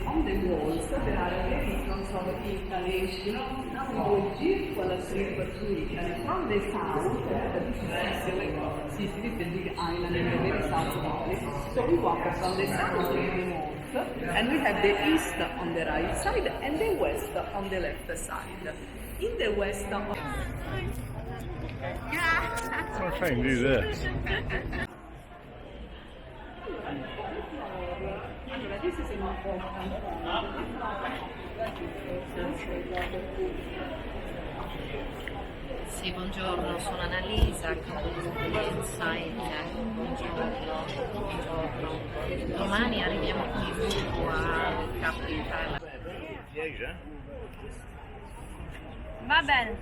On the walls there are variations of installation technology, quella sleeper suite, and from the south, this is the big island in the very south valley. So we walk from the south to the north, and we have the east on the right side and the west on the left side. In the west, I'll try and do this. This is an important Sì, buongiorno, sono Annalisa, capo di Insight. Buongiorno. Domani arriviamo qui su a Capitale. Va bene,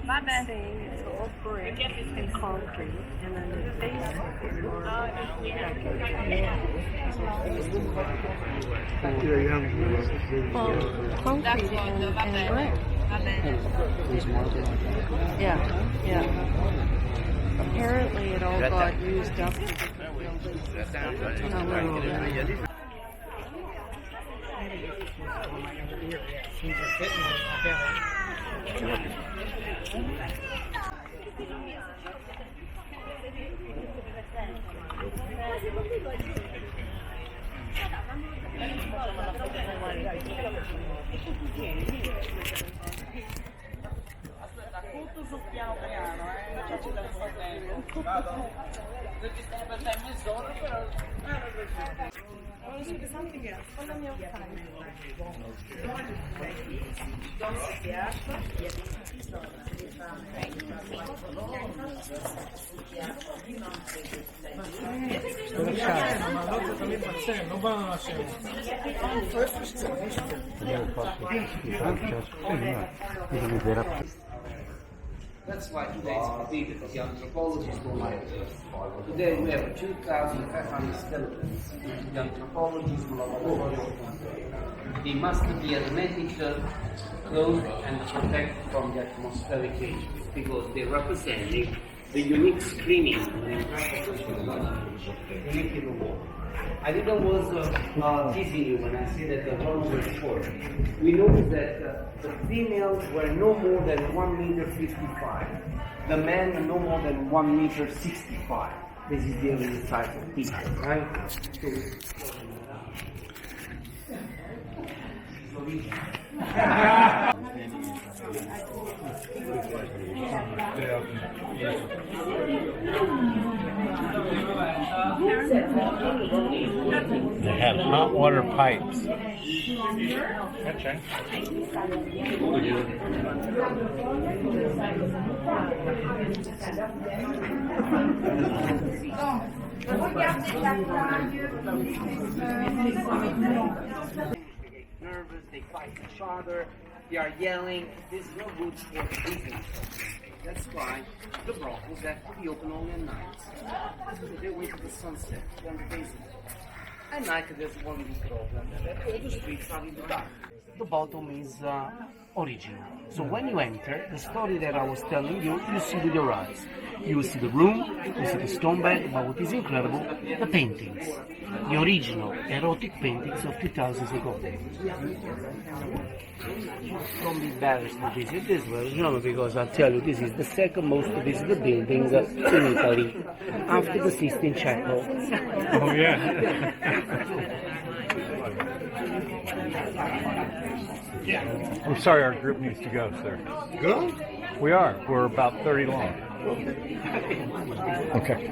va bene. It's all brick and concrete, and then the base is more well, concrete and brick. Va bene. Yeah. Apparently it all got used up. Tutto sul piano piano, ci dà un po' tempo. Perché stiamo per te mezz'ora, però Something else. Follow me outside. That's why today it's forbidden. The anthropologists don't like it. Today we have 2,500 skeletons. The anthropologists will have they must be hermetic, closed and protected from the atmospheric age because they represent the unique screening unique in the world. I think I was teasing you when I said that the horns were short. We know that the females were no more than 1 meter 55. The men no more than 1 meter 65. This is the only type of people, right? They had hot water pipes. Nervous, they fight each other, they are yelling. This is no good for business. That's why the brothels have to be open only at night. So they wait till the sunset, then the basement. At night there's one big problem, that all the streets are in the dark. The bottom is original. So when you enter, the story that I was telling you, you see with your eyes. You will see the room, you see the stone bed, but what is incredible, the paintings. The original erotic paintings of 2000 ago. Don't be embarrassed to visit this version because I'll tell you this is the second most visited building in Italy after the Sistine Chapel. Oh, yeah. I'm sorry, our group needs to go, sir. Go? We are. We're about 30 long. Okay.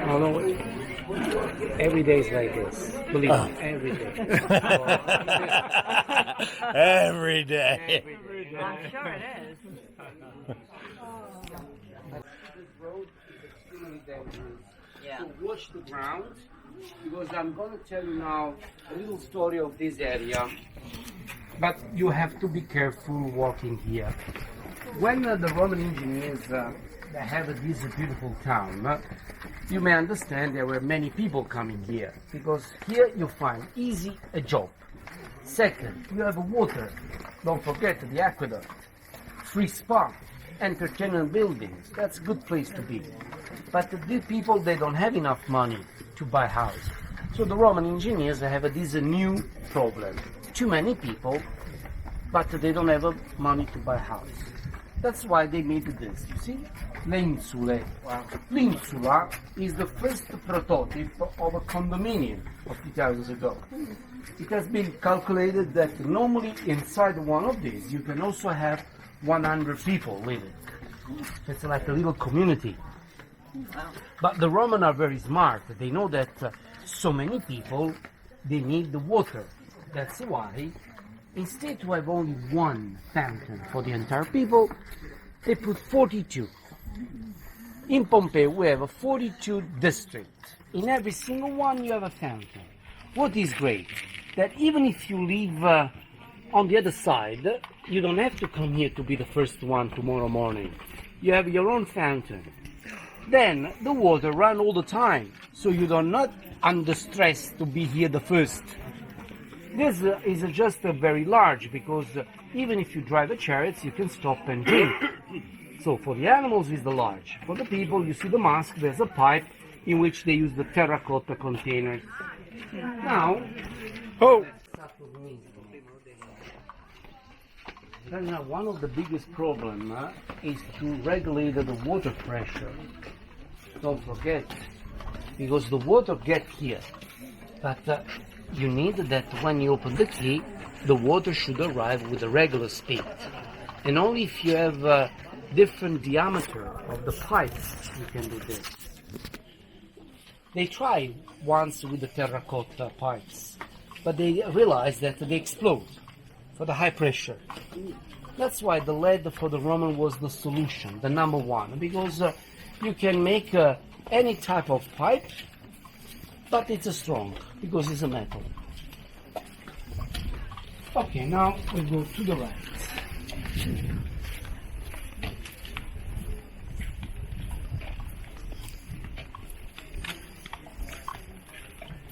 Oh, no, every day is like this. Believe me, every day. Every day. I'm sure it is. This road is extremely dangerous. So watch the ground, because I'm going to tell you now a little story of this area. But you have to be careful walking here. When the Roman engineers they have this beautiful town, you may understand there were many people coming here, because here you find easy a job. Second, you have water. Don't forget the aqueduct, free spa, entertainment buildings. That's a good place to be. But the people, they don't have enough money to buy house. So the Roman engineers have this new problem. Too many people, but they don't have money to buy house. That's why they made this. You see? L'insule. L'insula is the first prototype of a condominium of 2000 ago. It has been calculated that normally inside one of these you can also have 100 people living. It's like a little community. But the Romans are very smart. They know that so many people, they need the water. That's why, instead to have only one fountain for the entire people, they put 42. In Pompeii, we have a 42 districts. In every single one, you have a fountain. What is great, that even if you live on the other side, you don't have to come here to be the first one tomorrow morning. You have your own fountain. Then the water runs all the time, so you are not under stress to be here the first. This is just very large, because even if you drive a chariot, you can stop and drink. So for the animals is the large. For the people, you see the mask, there's a pipe in which they use the terracotta containers. Now, one of the biggest problems is to regulate the water pressure. Don't forget, because the water gets here. But you need that when you open the key, the water should arrive with a regular speed. And only if you have a different diameter of the pipes, you can do this. They tried once with the terracotta pipes, but they realized that they explode for the high pressure. That's why the lead for the Roman was the solution, the number one, because you can make any type of pipe, but it's strong, because it's a metal. Okay, now we go to the right.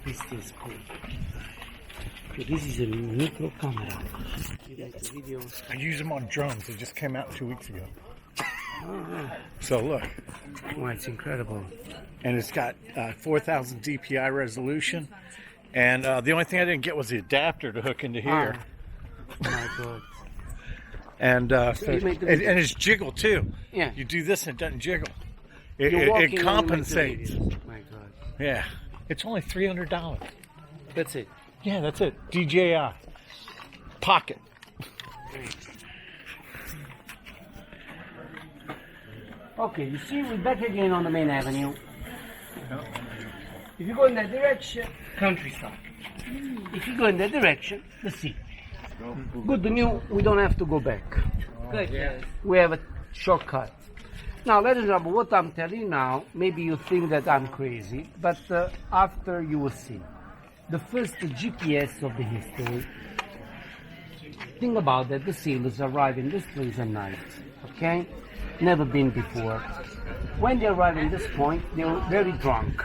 This is cool. Okay, this is a micro camera. You make a video. I use them on drones. They just came out 2 weeks ago. So look. Oh, it's incredible. And it's got 4,000 DPI resolution. And the only thing I didn't get was the adapter to hook into here. Oh my God. And and it's jiggle too. Yeah. You do this and it doesn't jiggle. You're walking It when you make the compensates. videos. My God. Yeah. It's only $300. That's it. Yeah, that's it. DJI. Pocket. Okay, you see, we're back again on the main avenue. If you go in that direction, countryside. If you go in that direction, the sea. Good news, we don't have to go back. Good news. We have a shortcut. Now, ladies and gentlemen, what I'm telling you now, maybe you think that I'm crazy, but after you will see. The first GPS of the history. Think about that, the sailors arrive in this place at night, okay? Never been before. When they arrive in this point, they're very drunk.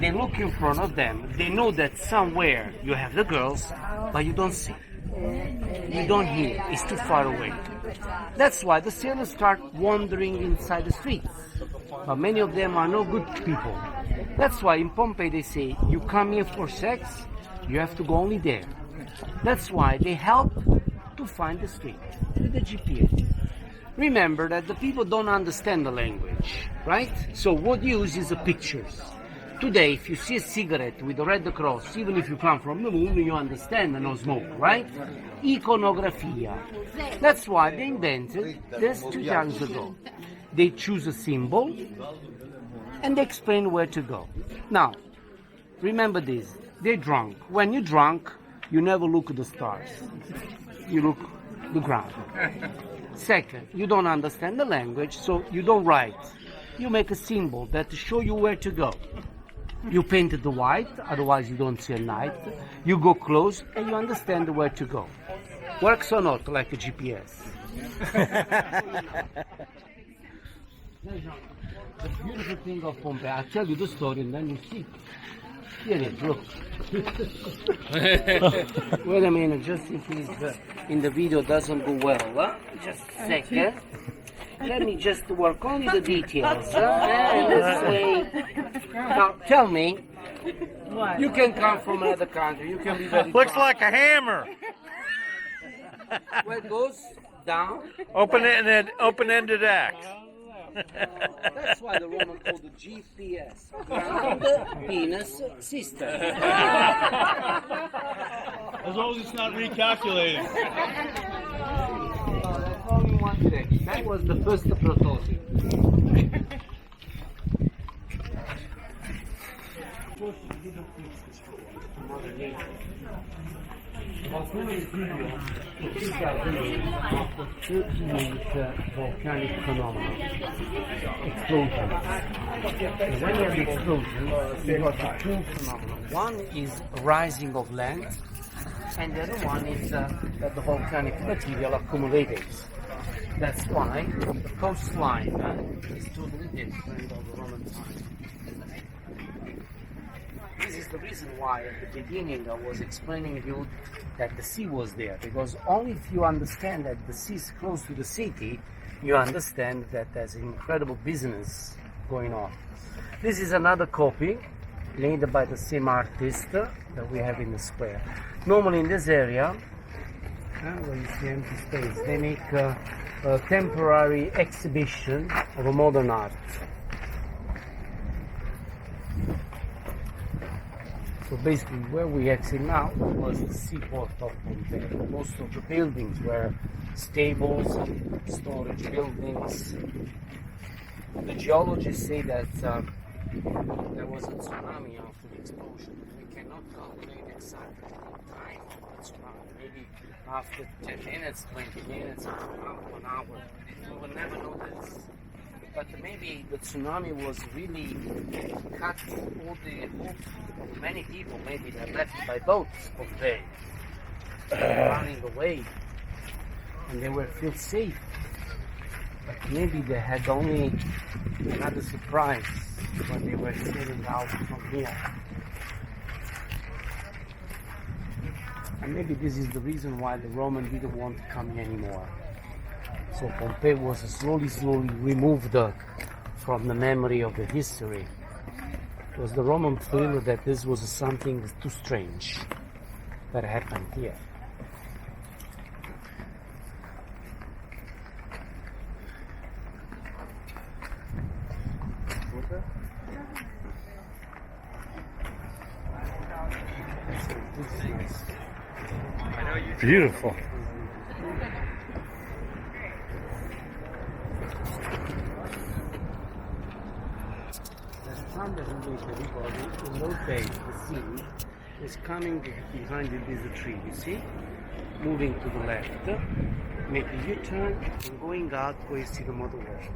They look in front of them. They know that somewhere you have the girls, but you don't see. You don't hear. It's too far away. That's why the sailors start wandering inside the streets. But many of them are no good people. That's why in Pompeii they say, you come here for sex, you have to go only there. That's why they help to find the street with the GPS. Remember that the people don't understand the language, right? So what you use is the pictures. Today, if you see a cigarette with a red cross, even if you come from the moon, you understand and no smoke, right? Iconographia. That's why they invented this 2 years ago. They choose a symbol and they explain where to go. Now, remember this, they're drunk. When you're drunk, you never look at the stars. You look at the ground. Second, you don't understand the language, so you don't write. You make a symbol that show you where to go. You paint it white, otherwise you don't see a night. You go close and you understand where to go. Works or not, like a GPS. The beautiful thing of Pompeii, I'll tell you the story and then you see. Here it is, look. Wait a minute, just in case in the video doesn't go well. Just a second. Let me just work only the details. And this way. Now, tell me, you can come from another country. You can be very Looks far. like a hammer. Where it goes down. Open-ended axe. That's why the Roman called the GPS, ground penis system. As long as it's not recalculating. That's only one thing. That was the first prototype. Volcanic phenomenon, explosions. And when you have explosions, you got two phenomena. One is rising of land, and the other one is that the volcanic material accumulates. That's why the coastline is totally different of the Roman time. This is the reason why at the beginning I was explaining to you that the sea was there, because only if you understand that the sea is close to the city, you understand that there's an incredible business going on. This is another copy made by the same artist that we have in the square. Normally in this area, where you see empty space, they make a temporary exhibition of a modern art. So basically where we exit now was the seaport of Pompeii. Most of the buildings were stables, storage buildings. The geologists say that there was a tsunami after the explosion. We cannot calculate exactly the time of the tsunami. Maybe after 10 minutes, 20 minutes, 1 hour. We will never know this. But maybe the tsunami was really cut all the hopes of many people. Maybe they left by boats of day, running away, and they were feel safe. But maybe they had only another surprise when they were sailing out from here. And maybe this is the reason why the Roman didn't want to come here anymore. So Pompeii was slowly removed from the memory of the history. Because the Roman feel that this was something too strange that happened here. Beautiful. In those days, the sea was coming behind you. There's a tree, you see, moving to the left, make a U-turn, and going out where you see the motorway.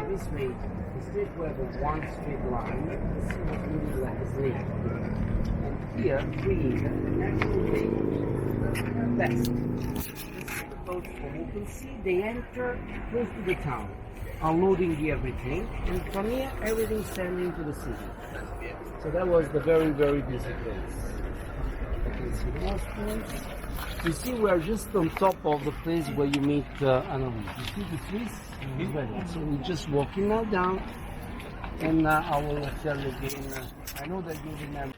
This way, instead of having one straight line, the sea was moving like a snake. And here, green, naturally, west. This is the boat from open sea. They enter close to the town, unloading everything, and from here, everything sailing into the city. So that was the very busy place. You can see the hospitals. You see, we are just on top of the place where you meet Annalise. You see the trees? So we're just walking now down, and I will tell you again. I know that you remember.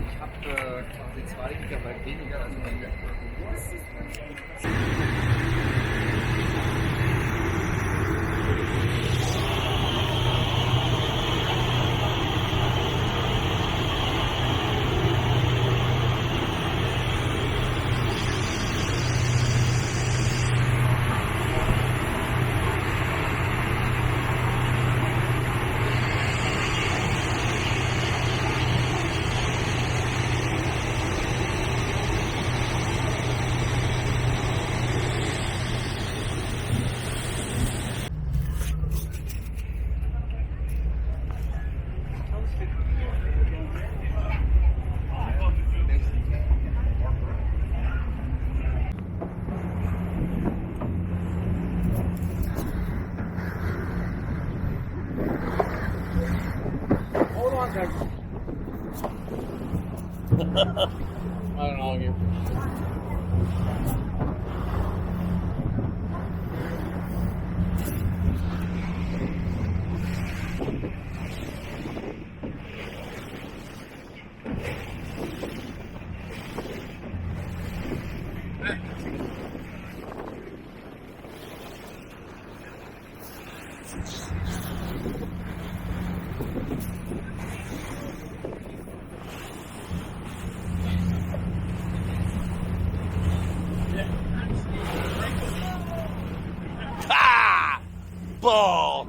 Ich habe quasi 2 GB weniger als meine. I don't know. Ah! Ball!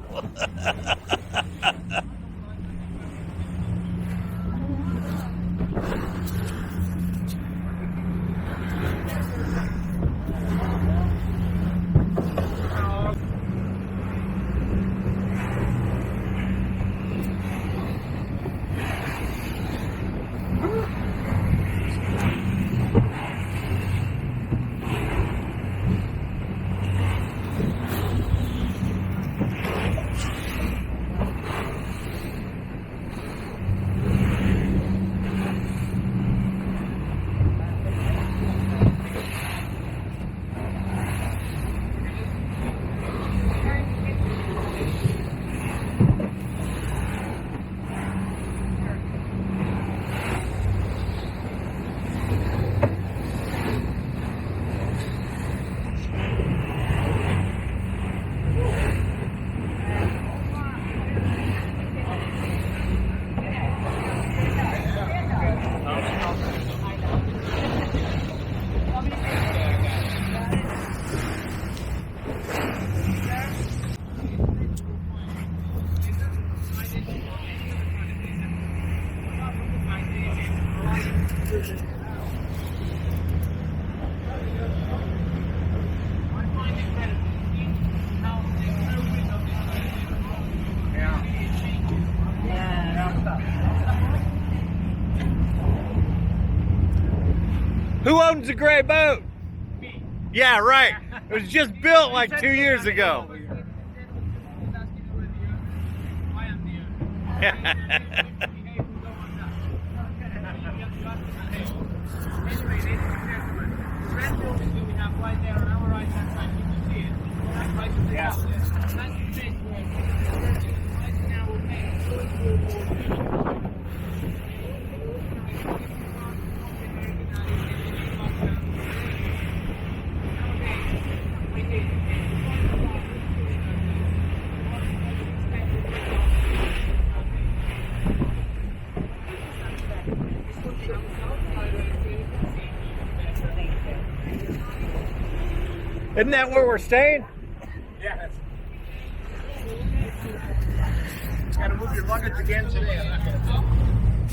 Who owns the gray boat? Me. Yeah, right. It was just built like 2 years ago. Isn't that where we're staying? Yeah. Got to move your luggage again today. I'm not going to.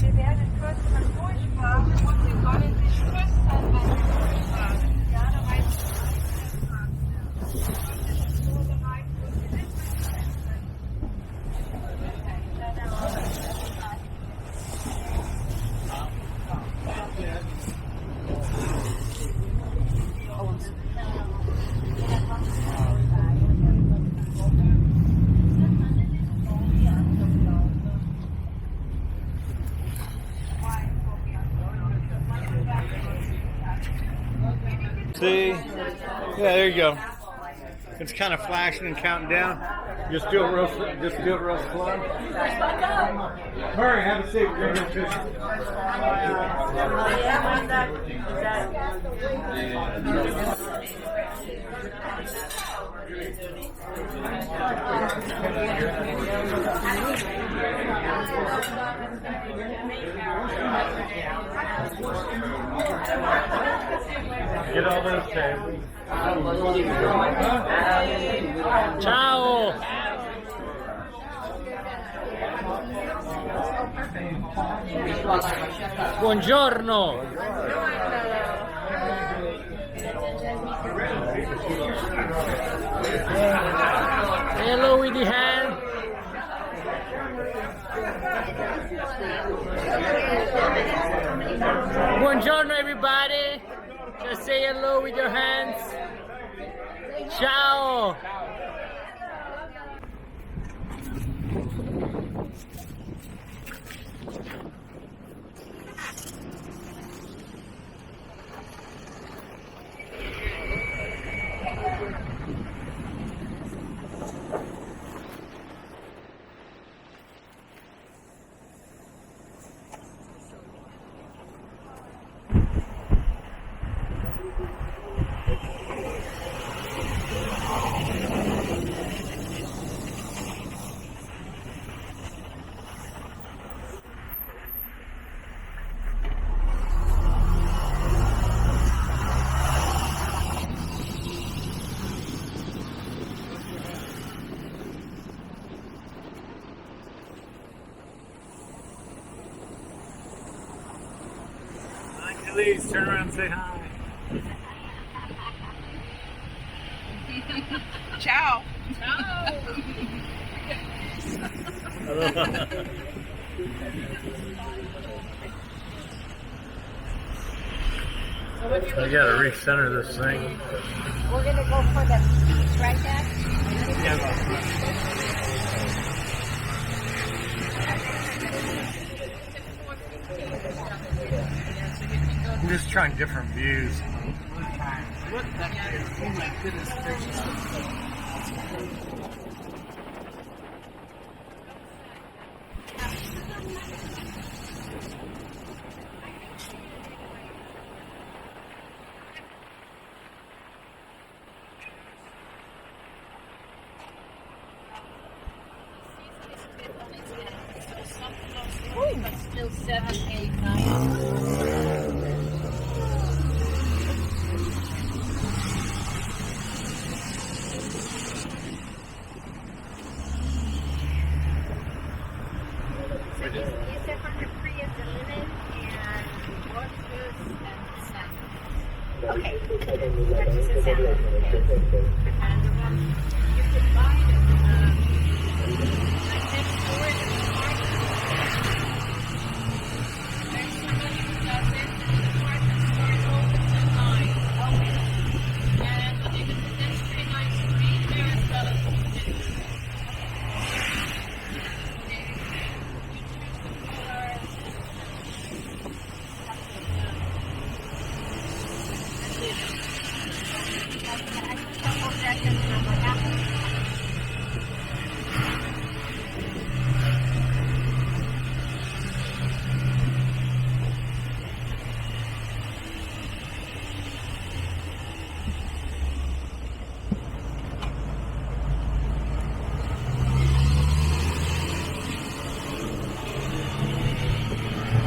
Wir werden kurz mal durchfahren und Sie sollen sich kurz an meine Durchfahrt. Ja, da weiß ich. See? Yeah, there you go. It's kind of flashing and counting down. Just do it real slow. Hurry, have a seat. We're going to get all those tables. Ciao! Buongiorno! Hello with the hand. Buongiorno everybody. Just say hello with your hands. Ciao. Please turn around and say hi. Ciao. I gotta recenter this thing. We're gonna go for the beach, right, Dad? I'm just trying different views. What the heck? Oh my goodness gracious. Still 7, 8, 9. So you said from the Prius the limit and what goes and sound. Okay. Purchase and sound. Okay. And you could buy it like next door in the park. There's somebody who does it. The park stores open till 9. Okay. And if it's a pedestrian street, there as well as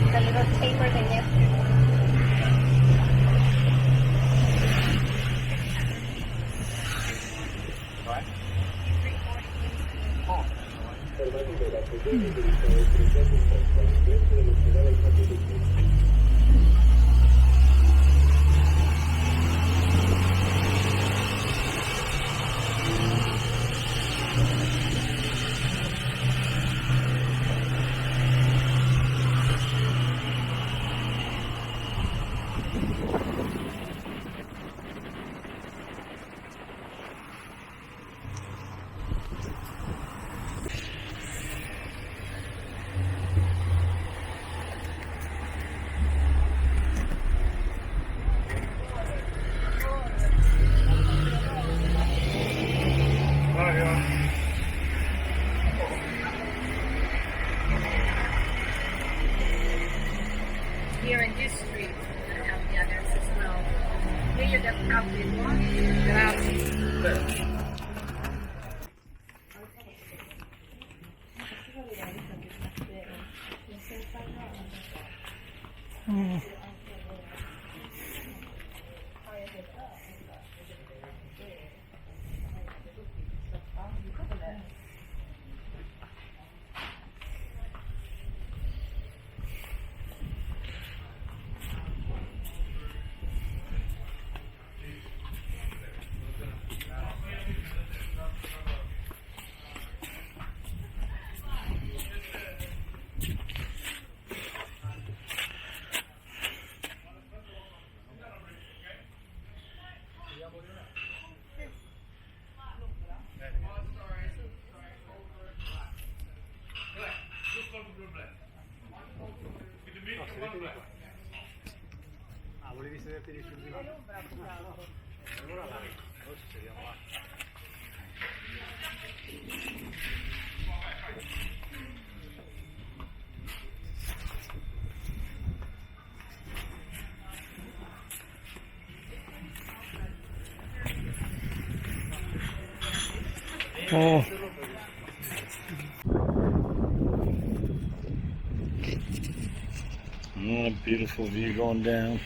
a little taper than yesterday. Ah, volevi sederti sul divano? Allora là, forse sediamo là. Oh. Oh, beautiful view going down.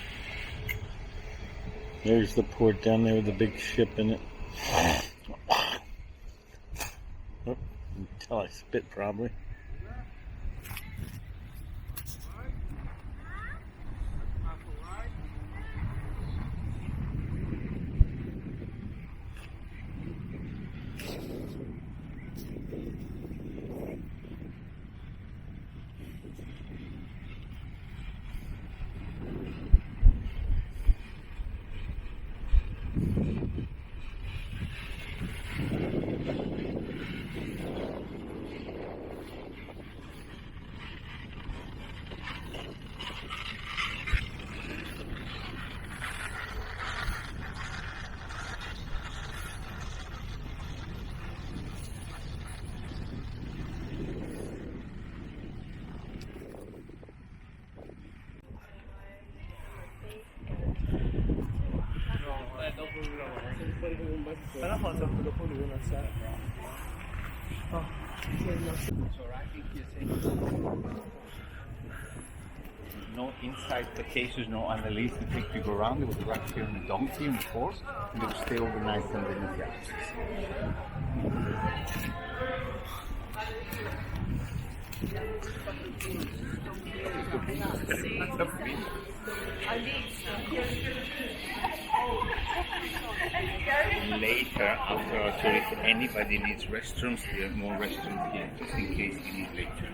There's the port down there with the big ship in it. Oh, until I spit probably. Però ho fatto dopo lui una sera. No inside the cases, no underneath. You take you go around. They would work here on the donkey and the horse, and they would stay overnight underneath the Later, after our tour, if anybody needs restrooms, there are more restrooms here, just in case you need later.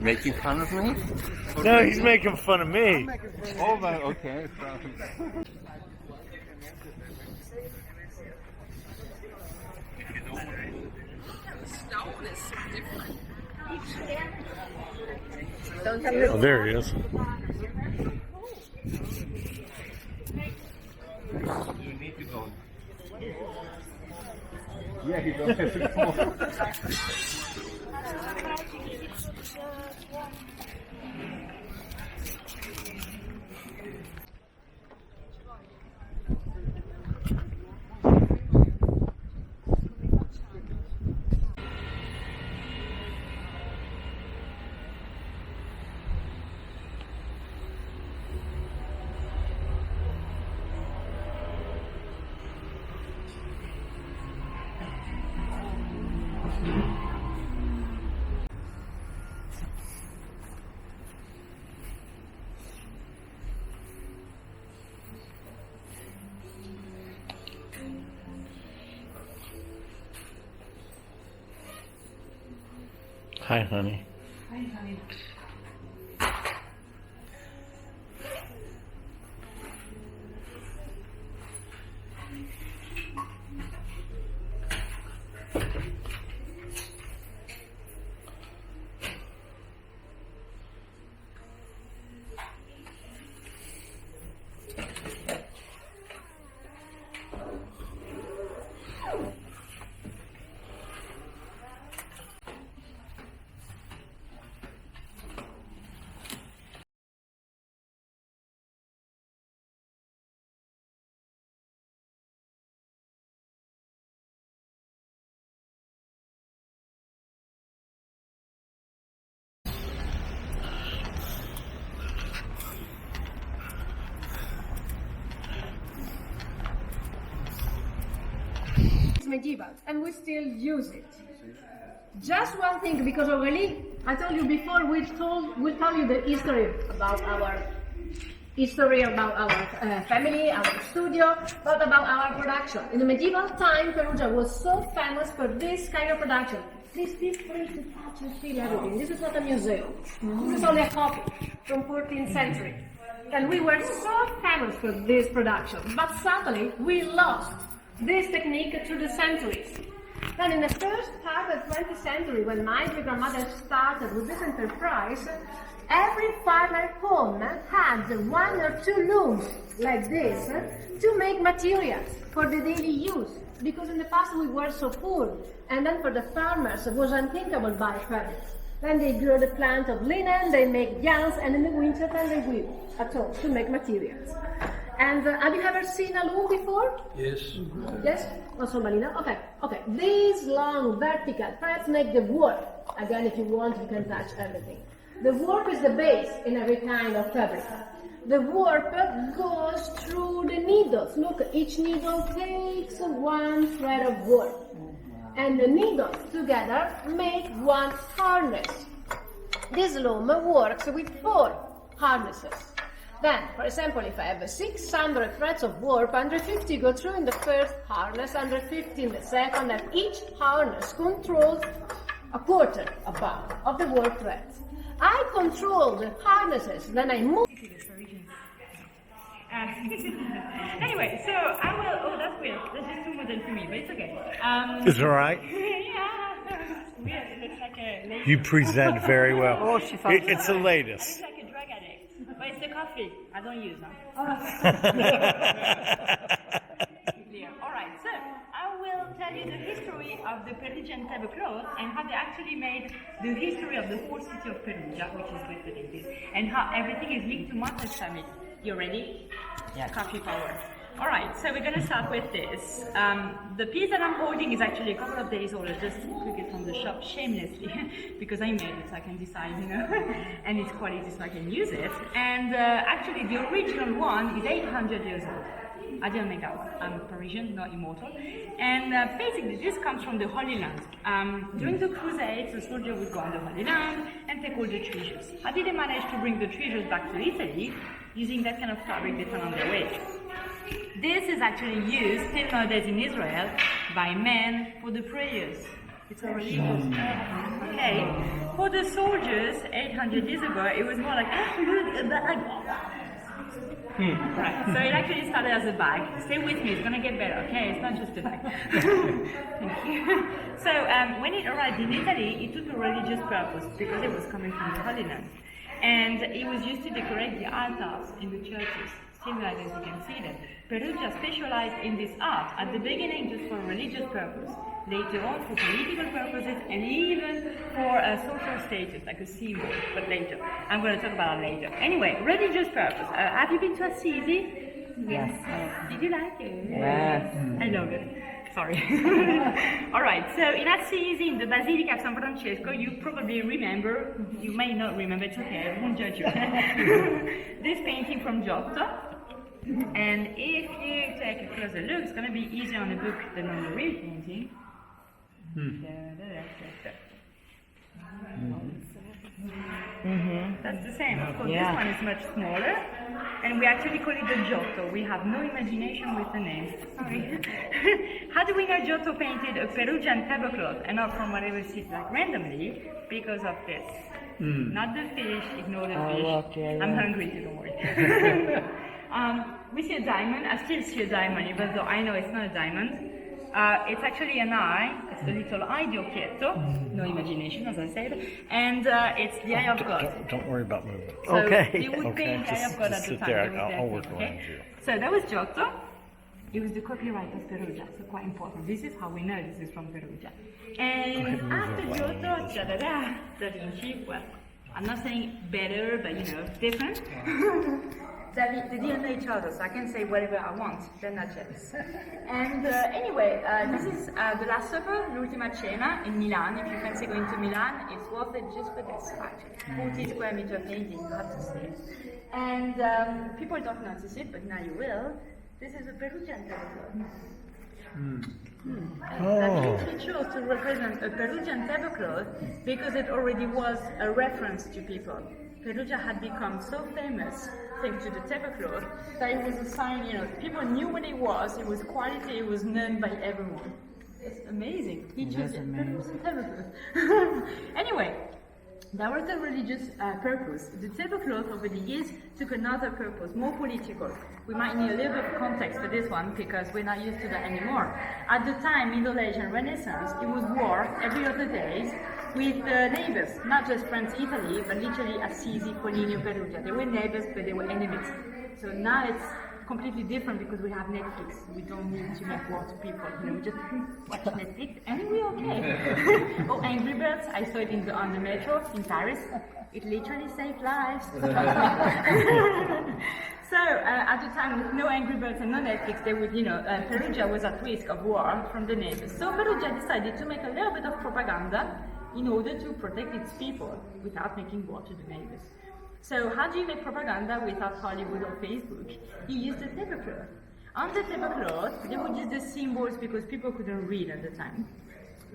Making fun of me? No, he's making fun of me. Oh, well, okay. Oh, there he is. You need to go. Yeah, he don't have to go. Hi, honey. Hi, honey. It's medieval, and we still use it. Just one thing, because already I told you before, we'll tell you the history about our family, our studio, but about our production. In the medieval time, Perugia was so famous for this kind of production. Please feel free to touch and feel everything. This is not a museum. This is only a copy from 14th century. And we were so famous for this production, but sadly we lost this technique through the centuries. Then in the first part of the 20th century, when my great-grandmother started with this enterprise, every farmer home had 1 or 2 looms like this to make materials for the daily use. Because in the past we were so poor, and then for the farmers it was unthinkable to buy fabrics. Then they grow the plant of linen, they make yarns, and in the winter time they weave at home to make materials. And have you ever seen a loom before? Yes. Yes? Also Marina? Okay. Okay. These long vertical threads make the warp. Again, if you want, you can touch everything. The warp is the base in every kind of fabric. The warp goes through the needles. Look, each needle takes 1 thread of warp. And the needles together make 1 harness. This loom works with 4 harnesses. Then, for example, if I have 600 threads of warp, 150 go through in the first harness, 150 in the second, and each harness controls a quarter about of the warp threads. I control the harnesses, then I move. Anyway, so I will. Oh, that's weird. That's just too modern for me, but it's okay. Is it all right? Yeah. Weird. It looks like a lady. You present very well. Oh, she found It's the latest. It's like a drug addict. But it's the coffee. I don't use them. Clear. All right. So I will tell you the history of the Perugian tablecloth and how they actually made the history of the whole city of Perugia, which is listed in this, and how everything is linked to Monte Summit. You ready? Yeah. Coffee power. All right, so we're going to start with this. The piece that I'm holding is actually a couple of days old. I just took it from the shop shamelessly because I made it so I can decide, and its quality so I can use it. And actually, the original one is 800 years old. I didn't make that one. I'm Parisian, not immortal. And basically, this comes from the Holy Land. During the Crusades, the soldier would go on the Holy Land and take all the treasures. How did they manage to bring the treasures back to Italy? Using that kind of fabric they found on their way. This is actually used still nowadays in Israel by men for the prayers. It's a religious okay. For the soldiers 800 years ago, it was more like a bag. Right. So it actually started as a bag. Stay with me, it's gonna get better, okay? It's not just a bag. Thank you. So when it arrived in Italy, it took a religious purpose because it was coming from the Holy Land. And it was used to decorate the altars in the churches, similar as you can see them. Perugia specialized in this art at the beginning just for religious purpose, later on for political purposes, and even for a social status, like a symbol, but later. I'm going to talk about it later. Anyway, religious purpose. Have you been to Assisi? Yes. Did you like it? Yes. I love it. Sorry. All right, so in Assisi, in the Basilica of San Francesco, you probably remember, you may not remember, it's okay, I won't judge you. This painting from Giotto. And if you take a closer look, it's going to be easier on the book than on the real painting. That's the same. Of course, this one is much smaller, and we actually call it the Giotto. We have no imagination with the name. Sorry. How do we know Giotto painted a Perugian tablecloth and not from whatever seat like randomly? Because of this. Not the fish, ignore the fish. Okay, I'm hungry too, don't worry. We see a diamond. I still see a diamond, even though I know it's not a diamond. It's actually an eye. It's a little eye di occhietto. No imagination, as I said. And it's the eye of God. Don't worry about moving. So Okay. They would paint the eye of God at the sit time. there. They would I'll work paint, around you. So that was Giotto. It was the copyright of Perugia, so quite important. This is how we know this is from Perugia. And after Giotto, Da Vinci, well, I'm not saying better, but different. They didn't know each other, so I can say whatever I want. They're not jealous. And anyway, this is the Last Supper, L'Ultima Cena in Milan. If you fancy going to Milan, it's worth it just for this, actually. 40 square meter painting, you have to see it. And people don't notice it, but now you will. This is a Perugian tablecloth. That we chose to represent a Peruvian tablecloth because it already was a reference to people. Perugia had become so famous thanks to the tablecloth that it was a sign, people knew what it was quality, it was known by everyone. It's amazing. He chose a Peruvian tablecloth. Anyway, that was the religious purpose. The tablecloth over the years took another purpose, more political. We might need a little bit of context for this one because we're not used to that anymore. At the time, Middle Age and Renaissance, it was war every other day with neighbors, not just France, Italy, but literally Assisi, Foligno, Perugia. They were neighbors, but they were enemies. So now it's completely different because we have Netflix. We don't need to make war to people. We just watch Netflix and we're okay. Oh, Angry Birds, I saw it on the metro in Paris. It literally saved lives. So at the time with no Angry Birds and no Netflix, they would, Perugia was at risk of war from the neighbors. So Perugia decided to make a little bit of propaganda in order to protect its people without making war to the neighbors. So how do you make propaganda without Hollywood or Facebook? You use the tablecloth. On the tablecloth, they would use the symbols because people couldn't read at the time.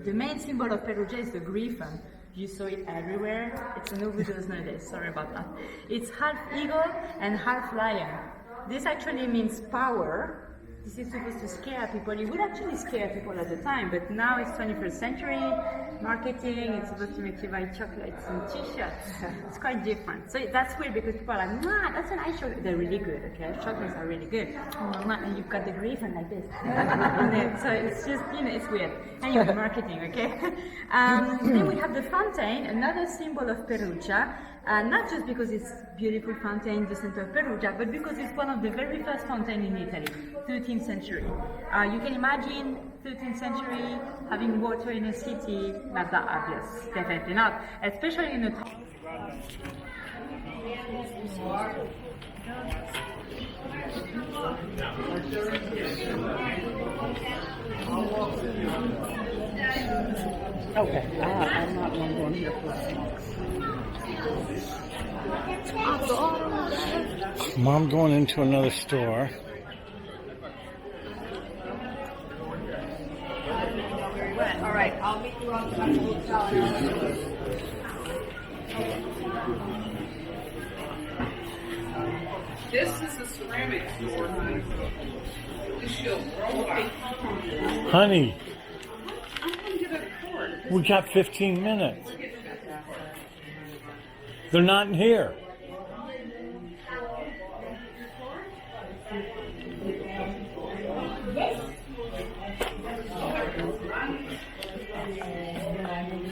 The main symbol of Perugia is the griffon. You saw it everywhere. It's an overdose nowadays, sorry about that. It's half eagle and half lion. This actually means power. This is supposed to scare people. It would actually scare people at the time, but now it's 21st century, marketing, it's supposed to make you buy chocolates and t-shirts. It's quite different. So that's weird because people are like, nah, that's a nice chocolate. They're really good, okay? Chocolates are really good. And you've got the griffin like this. So it's just, it's weird. Anyway, marketing, okay? Then we have the fountain, another symbol of Perugia. Not just because it's beautiful fountain in the center of Perugia, but because it's one of the very first fountains in Italy, 13th century. You can imagine 13th century having water in a city, not that obvious, definitely not, especially in a Okay, I'm not one going here for snacks. Mom going into another store. All right, I'll meet you on the hotel. This is a ceramic store, honey. This should grow by. Honey, I'm going to get a cord. we got 15 minutes. They're not in here.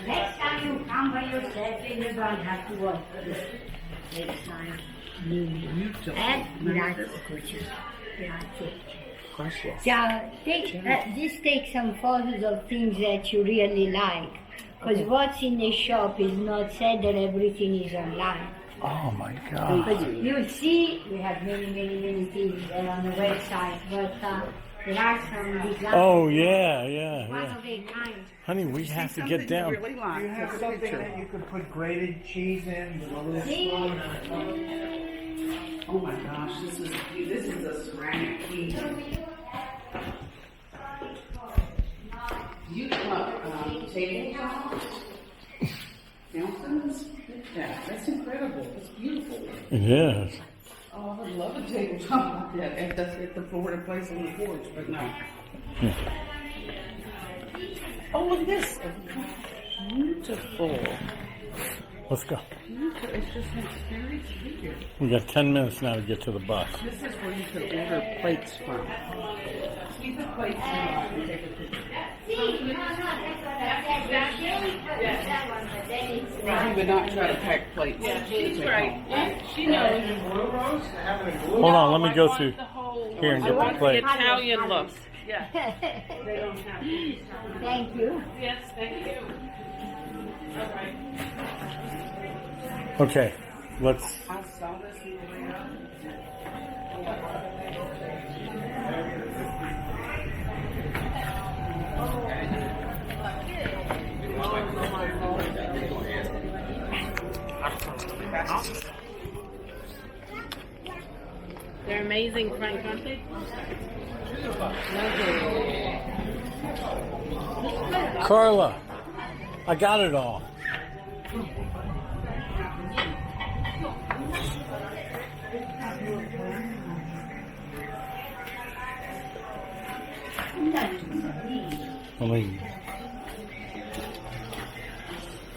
Next time you come by yourself, you don't have to work. Next time. And grazie. Just take some photos of things that you really like. Because what's in the shop is not said that everything is online. Oh my God. Because you'll see, we have many things there on the website, but there are some designs. Oh yeah. One of a kind. Honey, we have to get down. Really like. You have something that you can put grated cheese in with all this See? Oh my gosh, this is a ceramic key. You cut tables, fountains. That's incredible. It's beautiful. It is. Oh, I would love a tabletop like that if that's at the Florida place on the porch, but no. Yeah. Oh, look at this. Beautiful. Let's go. It's just very figure. We got 10 minutes now to get to the bus. This is where you could order plates from. Keep the plates in and take a picture. See, that's what I said. Yeah. That one, but then it's He would not try to pack plates. Yeah, she's right. She knows. Hold on, let me go through here and I get the want the plate. Italian look. Yeah. They don't have. Thank you. Yes, thank you. All right. Okay, let's. I saw this in the way up. They're amazing, Frank, aren't they? Carla, I got it all.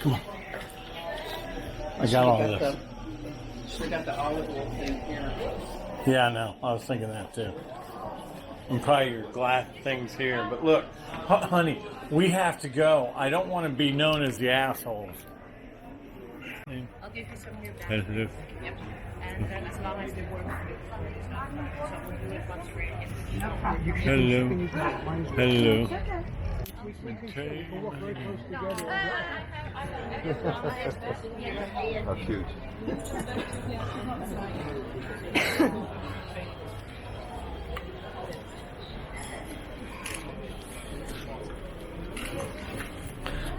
Come on. I got all this. We got the olive oil thing here. Yeah, I know. I was thinking that too. And probably your glass things here. But look, honey, we have to go. I don't want to be known as the assholes. I'll give you some new bags. Hello. Yep. And then as long as they work for you. So we'll do it once we're in. Hello. How cute.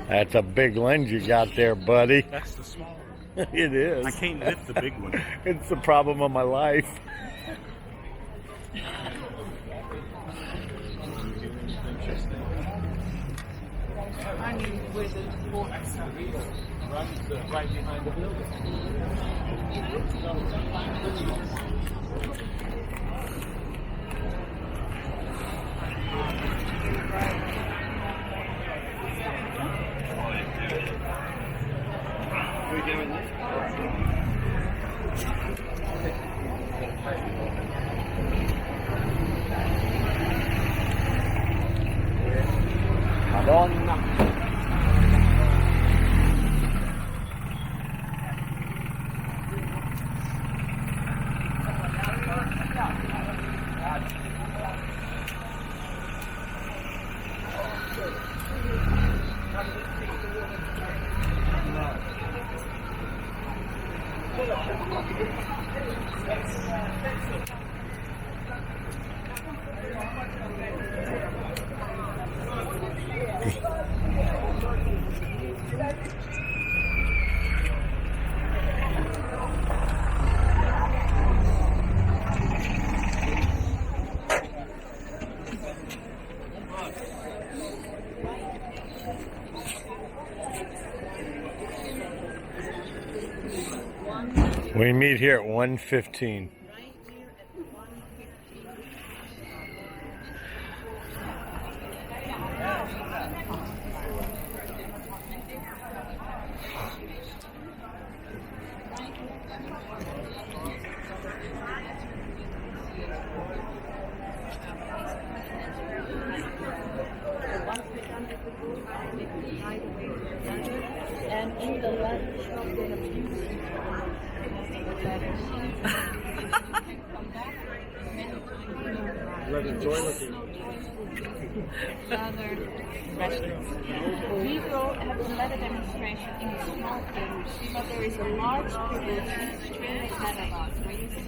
That's a big lens you got there, buddy. That's the small one. It is. I can't lift the big one. It's the problem of my life. Right behind the building. Madonna. We meet here at 1:15. And in the leather shop, they have Leather toilet. leather restaurants. We will have a leather demonstration in a small area. So there is a large pavilion straight ahead of us. Where you see,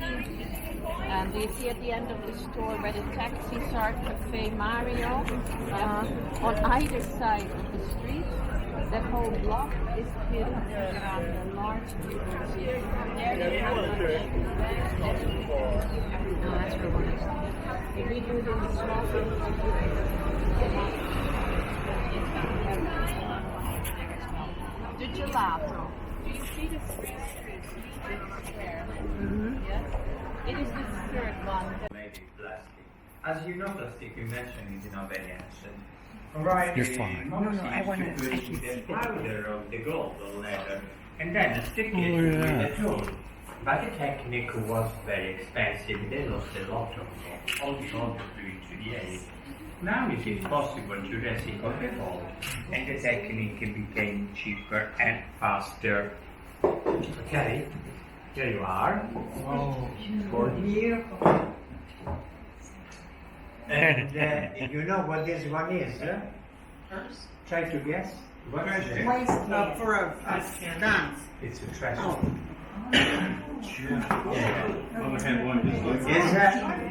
do you see at the end of the store where the taxis are, Cafe Mario? On either side of the street. That whole block is built around a large pavilion. No, that's for one. If we do the small the gelato. Do you see the square? Yes. It is the third one. Maybe plastic. As you know, plastic you mentioned is not very ancient. Right. You're fine. No, I want to take the powder of the gold or leather and then stick it with the tool. But the technique was very expensive. They lost a lot of gold. All the gold to the air. Now it is possible to recycle the gold, and the technique became cheaper and faster. Okay, here you are. Oh, for here. And you know what this one is? Try to guess. What is it? For a dance. It's a treasure. Oh.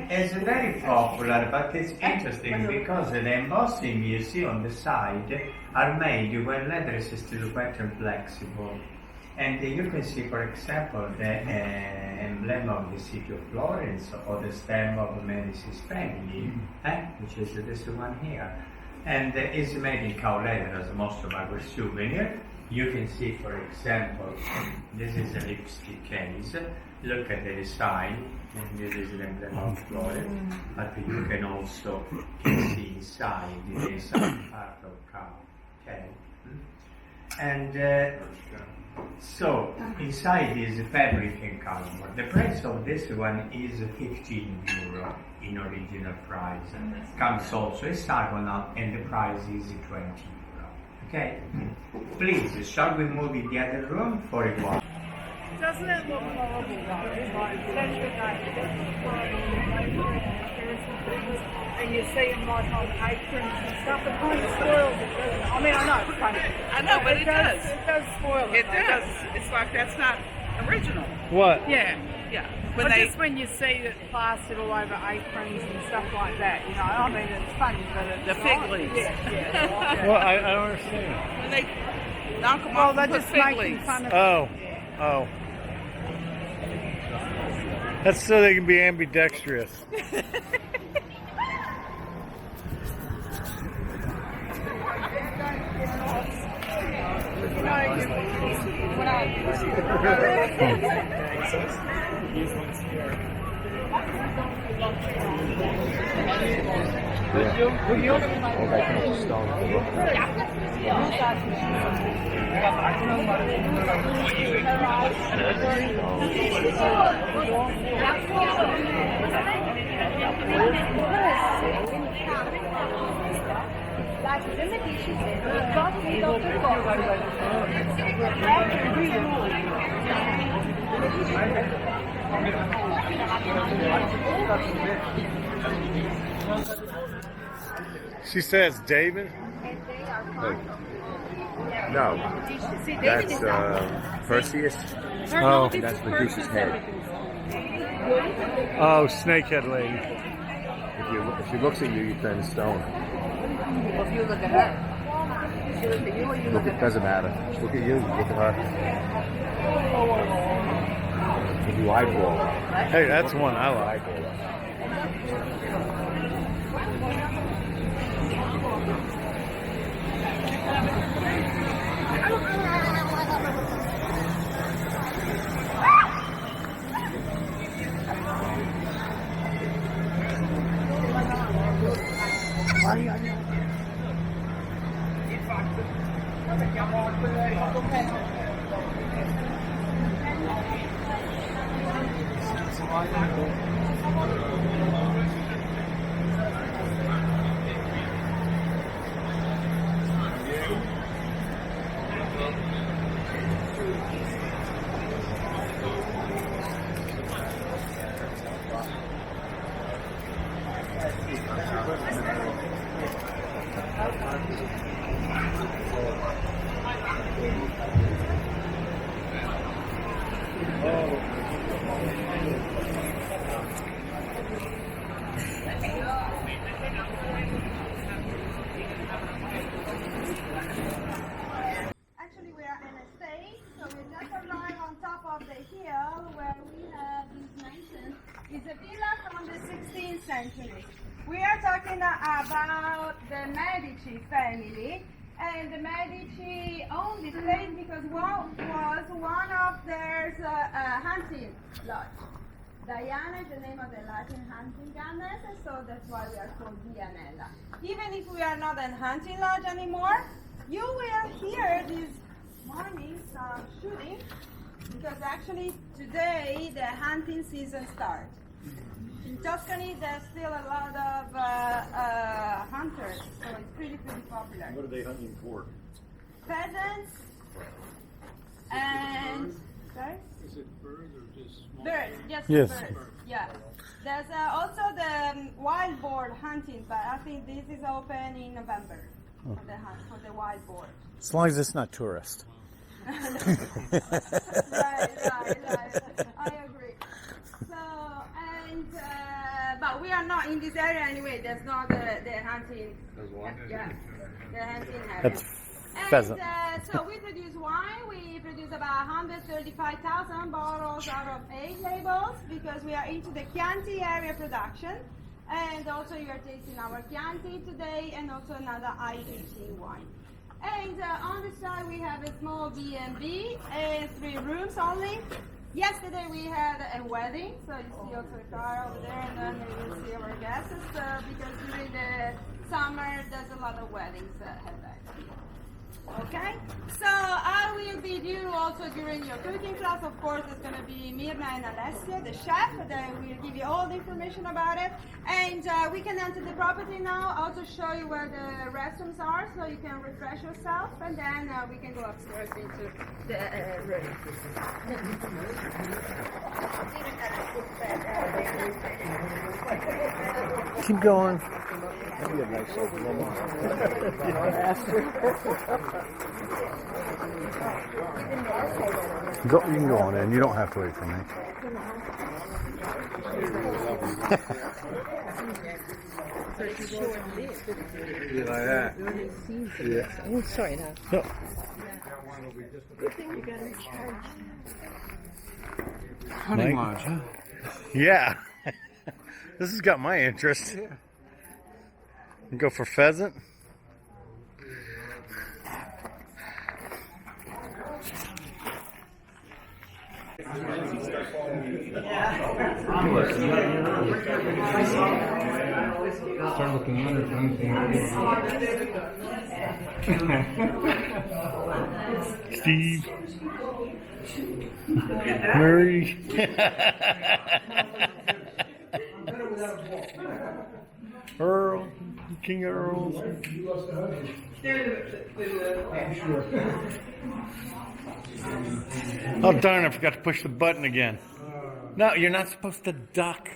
It's very popular, but it's interesting because the embossing you see on the side are made when leather is still quite flexible. And you can see, for example, the emblem of the city of Florence or the stem of Medici's family, which is this one here. And it's made in cow leather, as most of our souvenir. You can see, for example, this is a lipstick case. Look at the design, and this is the emblem of Florence. But you can also see inside the inside part of cow. Okay. And so inside is fabric and color. The price of this one is 15 euro in original price. Comes also hexagonal, and the price is 20 euro. Okay? Please, shall we move in the other room for a while? Doesn't it look horrible though? It's like, that's the and you see them like on aprons and stuff, it kind of spoils it, doesn't it? I mean, I know it's funny. I know, but it does. It does spoil it. It does. It's like that's not original. What? Yeah. Yeah. But just when you see it plastered all over aprons and stuff like that, you know, I mean, it's funny, but it's The fig leaves. Yeah. Well, I don't understand. When they knock them off, They're and put just fig making leaves. fun of Oh. That's so they can be ambidextrous. She says David? No, that's Perseus. Oh. And that's Medusa's head. Oh, snakehead lady. If she looks at you, you turn to stone. Well, if you look at her, she look at you or you look at her? Doesn't matter. Just look at you. Look at her. If you eyeball her. Hey, that's one I like. Actually, we are in a state, so we just arrived on top of the hill where we have this mansion. It's a villa from the 16th century. We are talking about the Medici family, and the Medici owned this place because was one of their hunting lodge. Diana is the name of the Latin hunting goddess, so that's why we are called Dianella. Even if we are not a hunting lodge anymore, you will hear this morning some shooting, because actually today the hunting season starts. In Tuscany, there's still a lot of hunters, so it's pretty popular. What are they hunting for? Pheasants and sorry? Is it birds or just small? Birds, just Yes. birds. Yeah. There's also the wild boar hunting, but I think this is open in November for the wild boar. As long as it's not tourist. Right. I agree. So, and but we are not in this area anyway. There's not the hunting. There's one? Yeah, the hunting area. That's and, pheasant. so we produce wine. We produce about about 135,000 bottles out of 8 labels because we are into the Chianti area production. And also you are tasting our Chianti today and also another I-18 wine. And on the side we have a small B&B, 3 rooms only. Yesterday we had a wedding, so you see also the car over there, and then you will see our guests because during the summer there's a lot of weddings happening. Okay, so I will be you also during your cooking class. Of course, it's going to be Mirna and Alessia, the chef. They will give you all the information about it. And we can enter the property now. I'll also show you where the restrooms are so you can refresh yourself. And then we can go upstairs into the room. Keep going. That'd be a nice old woman. Go, you can go on in. You don't have to wait for me. You like that? Yeah. Oh, sorry, no. No. Good thing you got in charge. Hunting lodge, huh? Yeah. This has got my interest. Yeah. Go for pheasant. Start looking under Steve. Murray. Earl. King of Earls. Oh darn, I forgot to push the button again. No, you're not supposed to duck.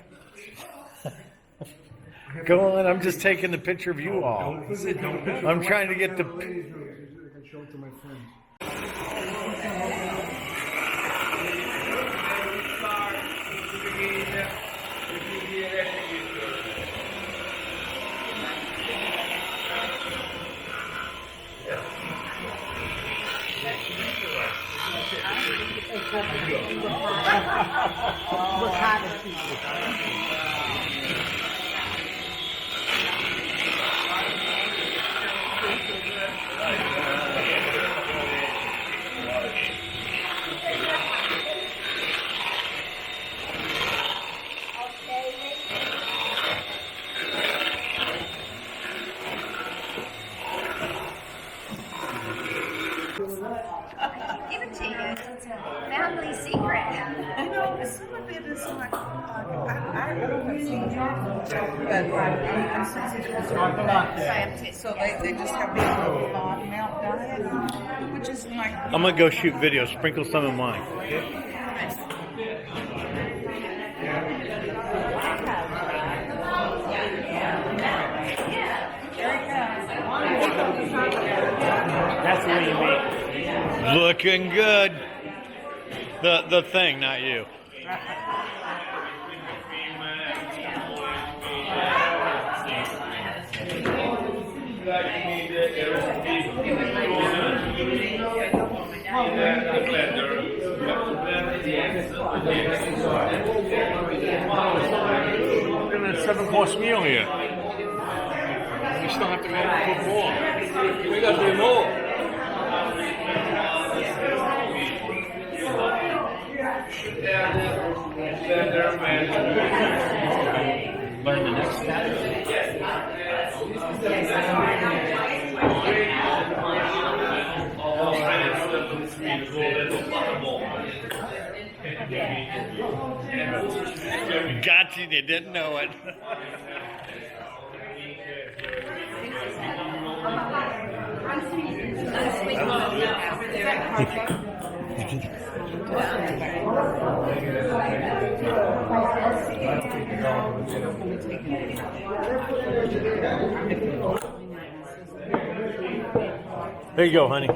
Go on, I'm just taking the picture of you all. I'm trying to get the... Give it to you. Family secret. You know, some of it is like, I don't so they just have this little log melt diet, which is like... I'm going to go shoot videos. Sprinkle some of mine. That's the way you make it. Looking good. The thing, not you. We're in a 7-course meal here. We still have to go and cook more. We got to do more. Learn the next step. Got you, they didn't know it. There you go, honey.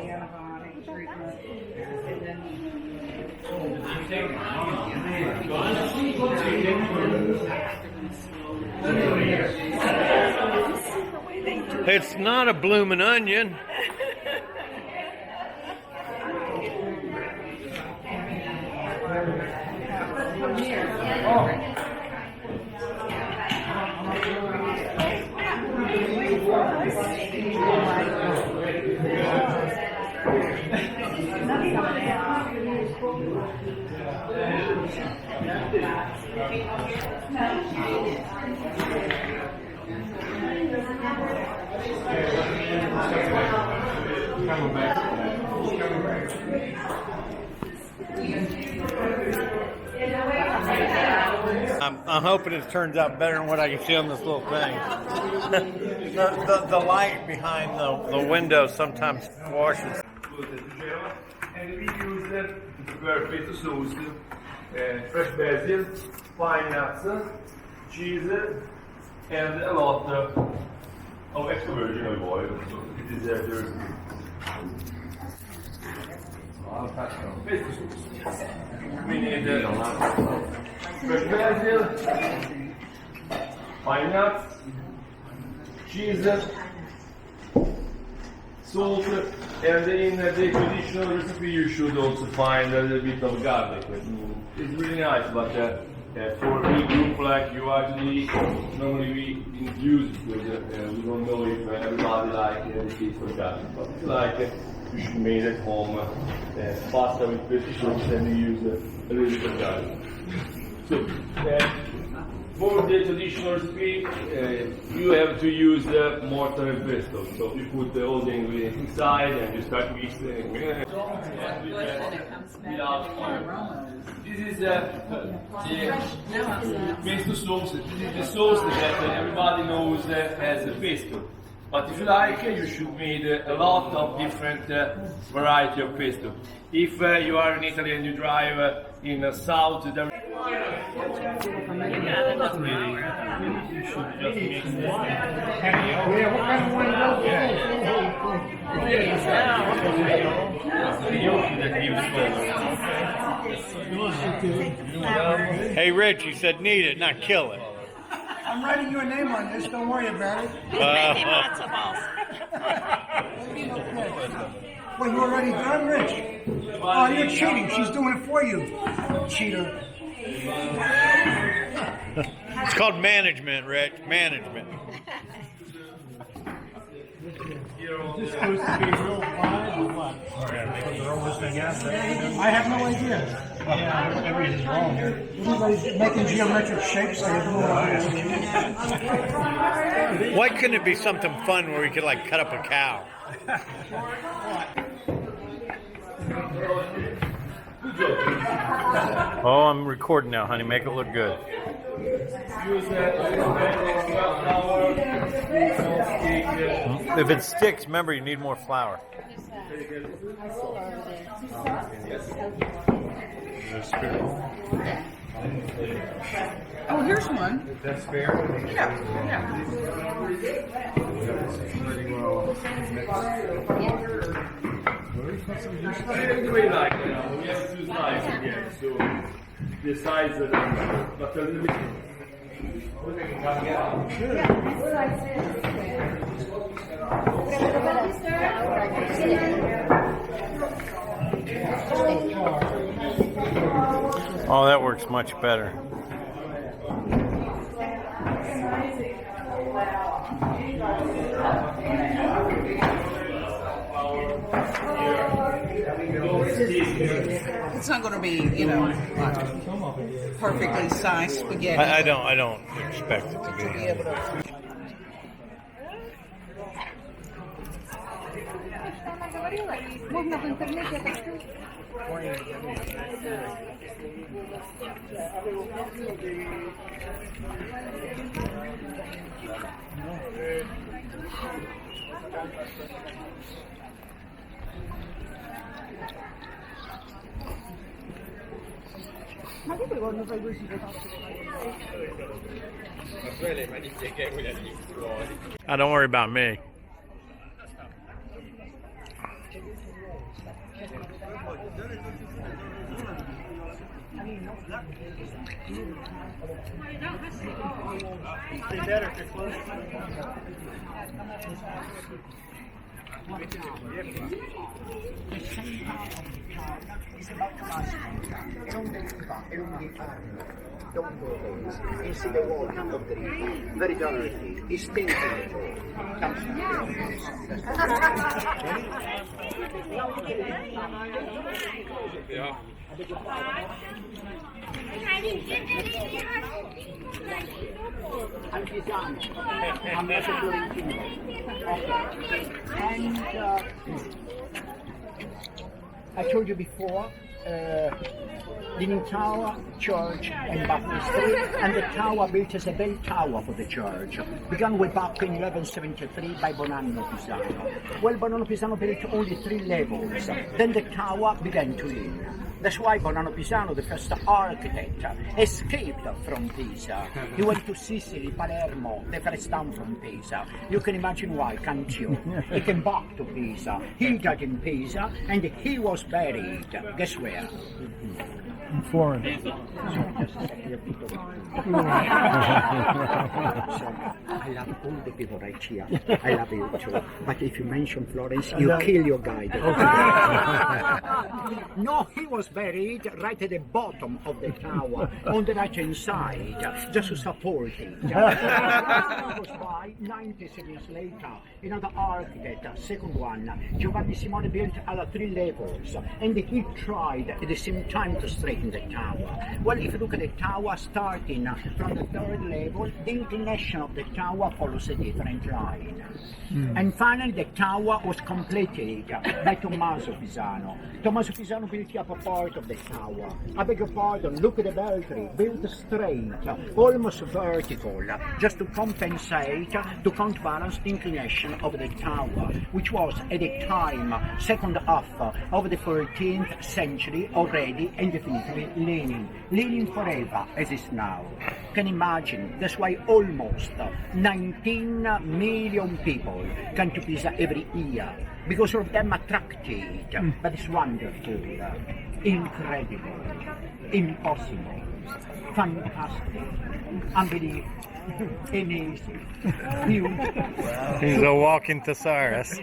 It's not a bloomin' onion. I'm hoping it turns out better than what I can see on this little thing. the light behind the window sometimes washes. And we use them to prepare pesto sauce, fresh basil, pine nuts, cheese, and a lot of extra virgin olive oil. So it is their recipe. Pesto sauce. We need fresh basil, pine nuts, cheese, salt, and in the traditional recipe you should also find a little bit of garlic. It's really nice, but for a big group like you actually normally we use it because we don't know if everybody likes the taste of garlic. But if you like it, you should make it at home pasta with pesto sauce and you use a little bit of garlic. So, for the traditional recipe, you have to use mortar and pesto. So you put all the ingredients inside and you start mixing. This is the pesto sauce. This is the sauce that everybody knows as a pesto. But if you like, you should make a lot of different variety of pesto. If you are in Italy and you drive in the south, there not really. You should just mix it. Hey, Rich, you said need it, not kill it. I'm writing your name on this. Don't worry about it. Well, you already done, Rich? Oh, you're cheating. She's doing it for you, cheater. It's called management, Rich. Management. Is this supposed to be real live or what? I have no idea. Yeah, everything's wrong here. Everybody's making geometric shapes. I have no idea. Why couldn't it be something fun where we could like cut up a cow? Oh, I'm recording now, honey. Make it look good. If it sticks, remember you need more flour. Oh, here's one. That's fair? Yeah. Anyway, like, we have to slice again, so the size of them, but a little bit. Oh, that works much better. It's not going to be, perfectly sized spaghetti. I don't expect it to be. Можно в интернете открыть. Ma che quando fai così le faccio? Don't worry about me. The center of the town is about to last longer. Along the river, along the arm. Don't go there. You see the water of the river. Very dirty. It's stinking at all. Come Yeah. Artigiano, Ambrosio Fiorentino. And I told you before, Leaning Tower, Church and Baptistry, and the tower built as a bell tower for the church, began way back in 1173 by Bonanno Pisano. Well, Bonanno Pisano built only 3 levels, then the tower began to lean. That's why Bonanno Pisano, the first architect, escaped from Pisa. He went to Sicily, Palermo, the first town from Pisa. You can imagine why, can't you? He came back to Pisa. He died in Pisa, and he was buried. Guess where? In Florence. I love all the people right here. I love you too. But if you mention Florence, you kill your guide. No, he was buried right at the bottom of the tower, on the right hand side, just to support it. That was why 97 years later, another architect, second one, Giovanni Simone, built other 3 levels, and he tried at the same time to straighten the tower. Well, if you look at the tower starting from the 3rd level, the inclination of the tower follows a different line. And finally the tower was completed by Tommaso Pisano. Tommaso Pisano built the upper part of the tower. I beg your pardon, look at the belfry, built straight, almost vertical, just to compensate, to counterbalance the inclination of the tower, which was at the time, second half of the 14th century already and definitely leaning forever as is now. Can imagine, that's why almost 19 million people come to Pisa every year, because of them attracted, but it's wonderful, incredible, impossible, fantastic, unbelievable, amazing, beautiful. He's a walking thesaurus.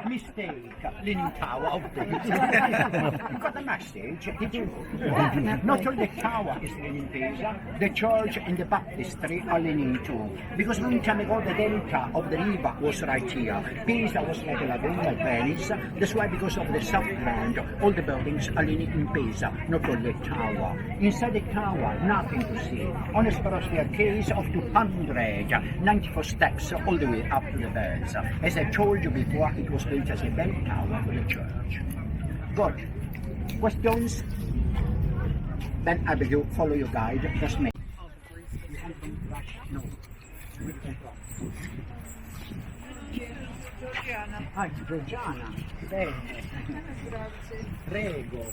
Mistake, Leaning Tower of Pisa. You got the message? Did you? Not only the tower is leaning Pisa, the church and the baptistry are leaning too. Because long time ago the delta of the river was right here. Pisa was like a lagoon, like Venice. That's why, because of the south ground, all the buildings are leaning in Pisa, not only the tower. Inside the tower, nothing to see. On a spiral staircase of 294 steps all the way up to the bells. As I told you before, it was built as a bell tower for the church. Good. Questions? Then I beg you, follow your guide, just me. No. Ah, Georgiana. Bene. Prego.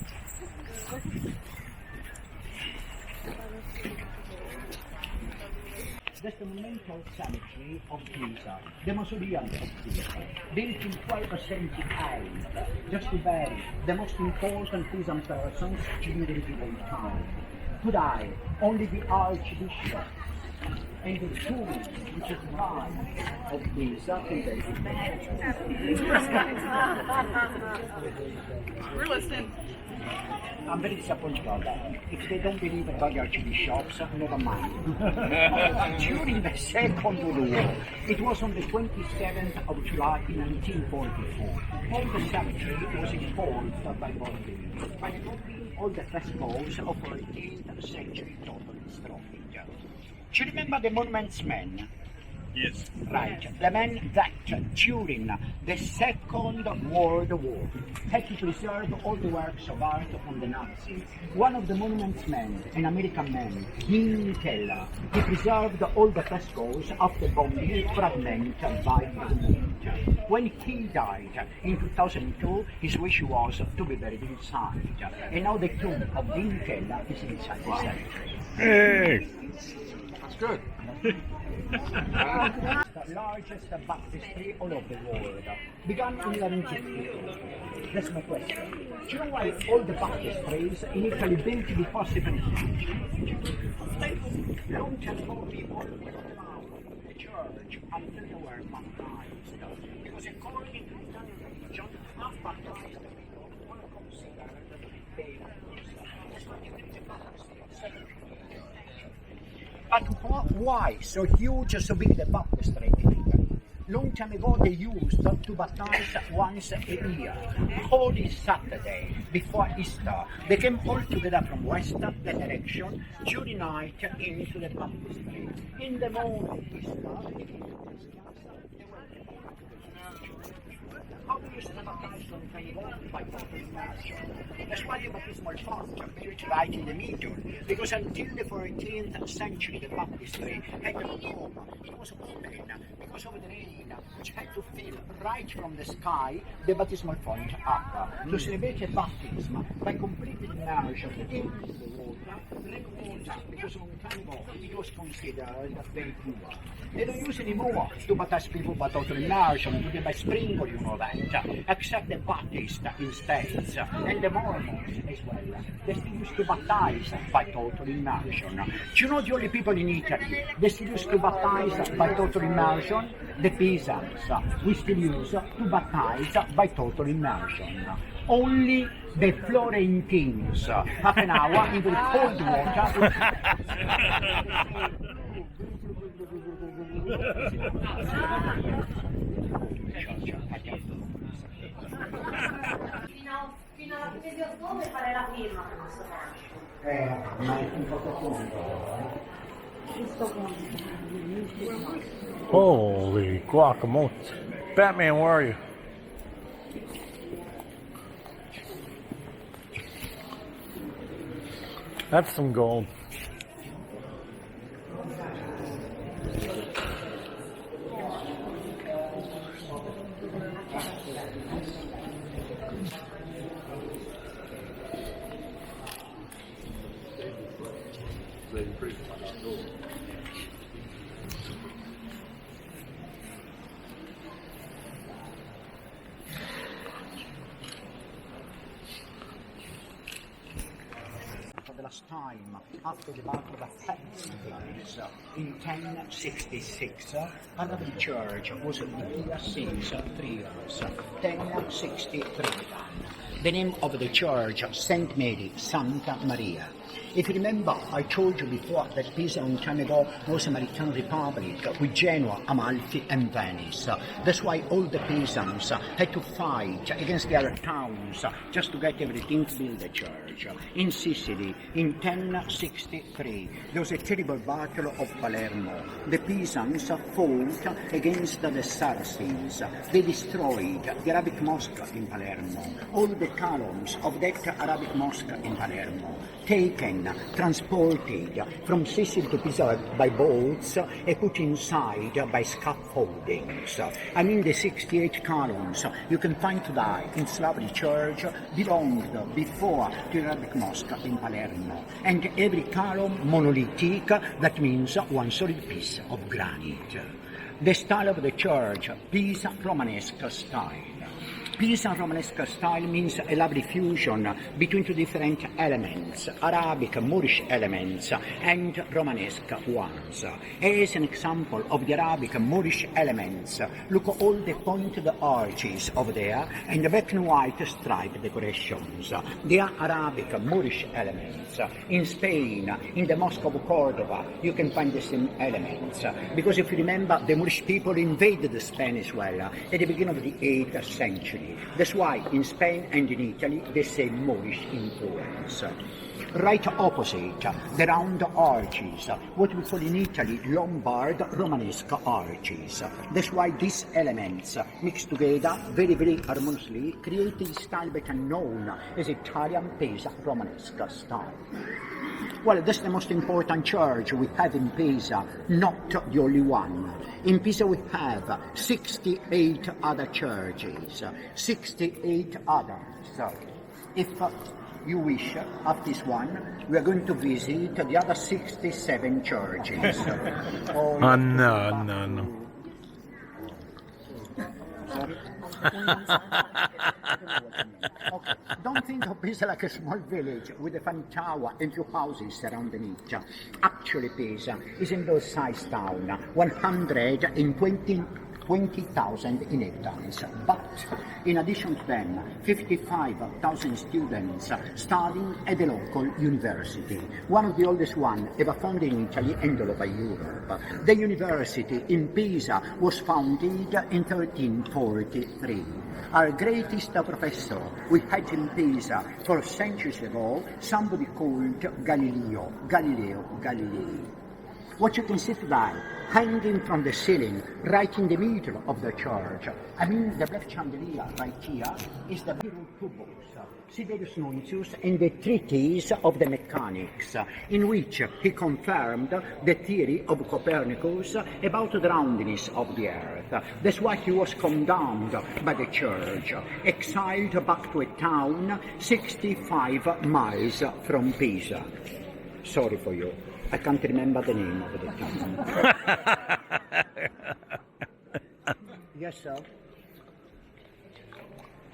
That's the monumental cemetery of Pisa, the mausoleum of Pisa, built in 12th century height, just to bury the most important Pisan persons during the medieval time. Today, only the Archbishop and the tomb, which is right of Pisa, We're listening. I'm very disappointed about that. If they don't believe about the archbishops, never mind. During the Second World War, it was on the 27th of July in 1944. All the cemetery was informed by bombing. By the bombing, all the frescoes of 14th century totally destroyed. Do you remember the Monuments Men? Yes. Right, the men that during the Second World War had to preserve all the works of art from the Nazis. One of the Monuments Men, an American man, Dean Keller, he preserved all the frescoes of the bombing fragment by fragment. When he died in 2002, his wish was to be buried inside. And now the tomb of Dean Keller is inside the cemetery. Hey! That's good. The largest baptistry all over the world. Began in 1152. That's my question. Do you know why all the baptistries in Italy built before 17th century? Long time ago, people were allowed church until they were baptized. Because according to Italian religion, unbaptized people were considered failures. That's why you get the baptistry. But why so huge, so big the baptistry in Italy? Long time ago they used to baptize once a year, Holy Saturday, before Easter. They came all together from west, the direction, during night into the baptistry. In the morning, Easter, how we used to baptize from by immersion. That's why the baptismal font appeared right in the middle, because until the 14th century the baptistry had no home. It was open because of the rain, which had to fill right from the sky the baptismal font up. To celebrate the baptism by complete immersion into the water, because a long time ago it was considered very pure. They don't use anymore to baptize people by total immersion, do them by sprinkle, you know that, except the Baptists in States and the Mormons as well. They still used to baptize by total immersion. Do you know the only people in Italy they still used to baptize by total immersion? The peasants. We still use to baptize by total immersion. Only the Florentines, half an hour into the cold water. Fino alla fine di ottobre fare la firma per questo Ma è un po' Holy guacamole. Batman, where are you? That's some gold. For the last time, after the Battle of Hastings in 1066, another church was here since 3 years, 1063. The name of the church, St. Mary, Santa Maria. If you remember, I told you before that Pisa long time ago was a maritime republic with Genoa, Amalfi and Venice. That's why all the Pisans had to fight against the other towns just to get everything to build the church. In Sicily, in 1063, there was a terrible battle of Palermo. The Pisans fought against the Saracens. They destroyed the Arabic mosque in Palermo. All the columns of that Arabic mosque in Palermo taken, transported from Sicily to Pisa by boats and put inside by scaffoldings. I mean the 68 columns you can find today in Slavely Church belonged before to the Arabic mosque in Palermo. And every column monolithic, that means one solid piece of granite. The style of the church, Pisa Romanesque style. Pisa Romanesque style means a lovely fusion between two different elements, Arabic, Moorish elements, and Romanesque ones. As an example of the Arabic Moorish elements, look at all the pointed arches over there and the black and white striped decorations. They are Arabic Moorish elements. In Spain, in the Mosque of Cordova, you can find the same elements. Because if you remember, the Moorish people invaded Spain as well at the beginning of the 8th century. That's why in Spain and in Italy they say Moorish influence. Right opposite, the round arches, what we call in Italy Lombard Romanesque arches. That's why these elements mixed together very, very harmoniously create the style better known as Italian Pisa Romanesque style. Well, that's the most important church we have in Pisa, not the only one. In Pisa we have 68 other churches, 68 others. If you wish, after this one, we are going to visit the other 67 churches. No. Sorry? Okay. Don't think of Pisa like a small village with a funny tower and few houses surrounding it. Actually, Pisa is a middle-sized town, 120,000 inhabitants. But in addition to them, 55,000 students studying at the local university, one of the oldest ones ever founded in Italy and all over Europe. The university in Pisa was founded in 1343. Our greatest professor we had in Pisa 4 centuries ago, somebody called Galileo Galilei. What you can see today, hanging from the ceiling, right in the middle of the church, I mean the black chandelier right here, is the Virum Tubus, Siderius Nuncius, and the Treatise of the Mechanics, in which he confirmed the theory of Copernicus about the roundness of the earth. That's why he was condemned by the church, exiled back to a town 65 miles from Pisa. Sorry for you. I can't remember the name of the town. Yes, sir.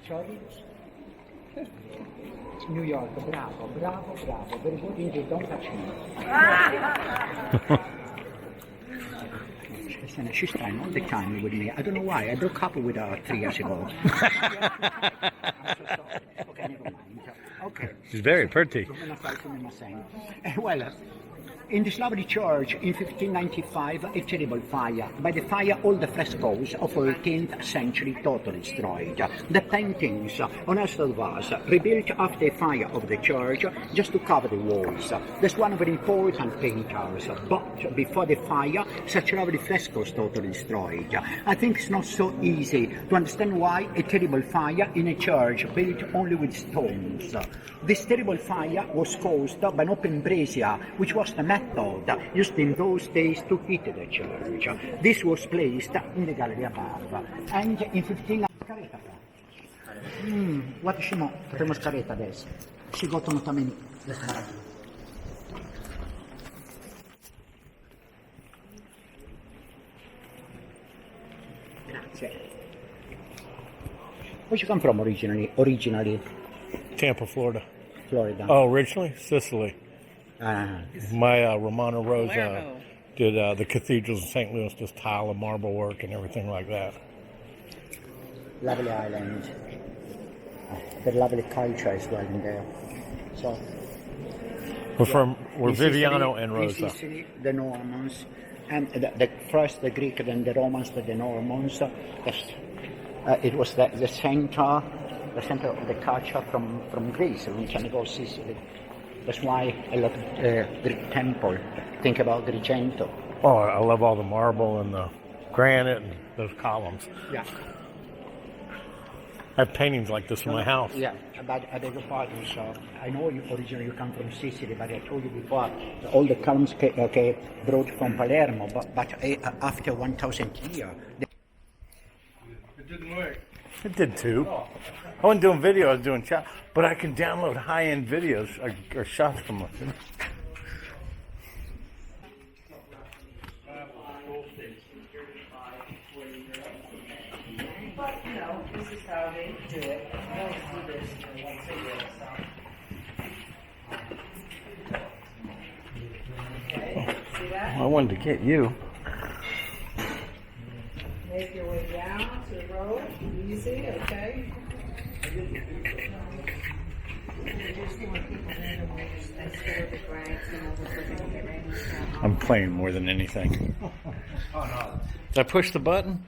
Sorry? It's New York. Bravo. Very good indeed. Don't touch me. She's trying all the time with me. I don't know why. I broke up with her 3 years ago. I'm so sorry. Okay, never mind. Okay. She's very pretty. Well, in this lovely church in 1595, a terrible fire. By the fire, all the frescoes of 14th century totally destroyed. The paintings on us was rebuilt after the fire of the church just to cover the walls. That's one of the important painters. But before the fire, such lovely frescoes totally destroyed. I think it's not so easy to understand why a terrible fire in a church built only with stones. This terrible fire was caused by an open brazier, which was the method used in those days to heat the church. This was placed in the gallery above. And in 15... What she mo? Facciamo scaretta adesso. Si gotono también. Grazie. Where you come from originally? Tampa, Florida. Florida. Oh, originally? Sicily. My Romano Rose did the cathedrals in St. Louis, just tile and marble work and everything like that. Lovely island. Very lovely culture as well in there. So we're Viviano and Rosa. In Sicily, the Normans, and first the Greek, then the Romans, then the Normans. It was the center of the culture from Greece, when you go Sicily. That's why I love Greek temple. Think about Agrigento. Oh, I love all the marble and the granite and those columns. Yeah. I have paintings like this in my house. Yeah, but I beg your pardon, so I know originally you come from Sicily, but I told you before, all the columns brought from Palermo, but after 1,000 years... It didn't work. It did too. I wasn't doing video, I was doing shots. But I can download high-end videos or shots from them. But, this is how they do it. I always do this once a year, so. Okay, see that? I wanted to get you. Make your way down to the road. Easy, okay? I'm playing more than anything. Did I push the button?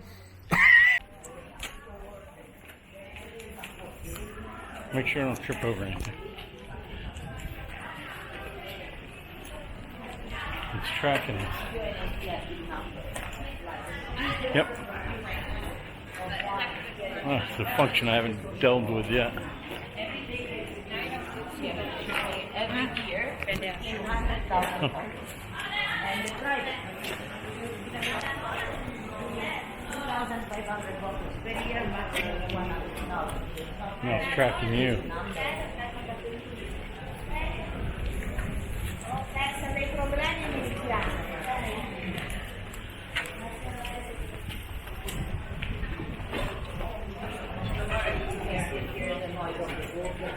Make sure I don't trip over anything. It's tracking it. Yep. Oh, it's a function I haven't delved with yet. Every year, and then 200,000 and the private 2,500 bottles per year, maximum 100,000. No, it's tracking you. Here, the noise of the water.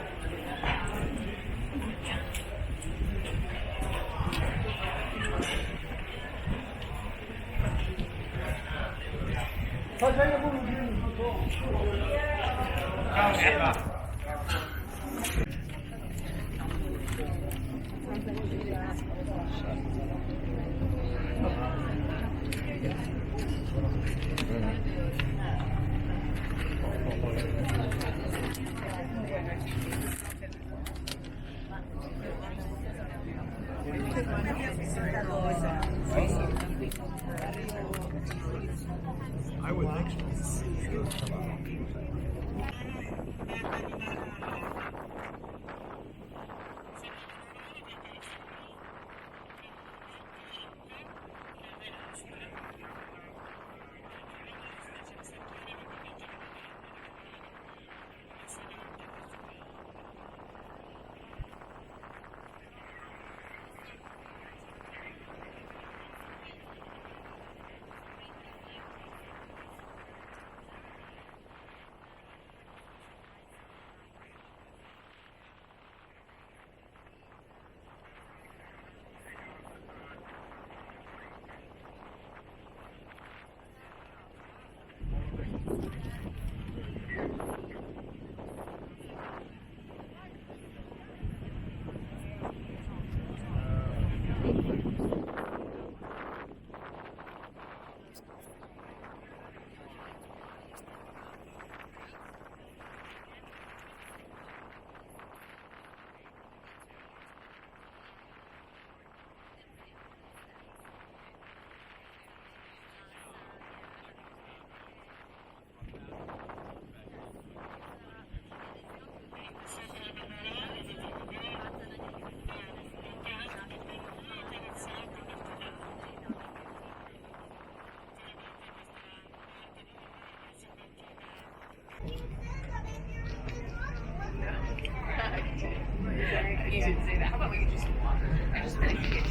I would think so. You didn't say that. How about we just water? I just finished it.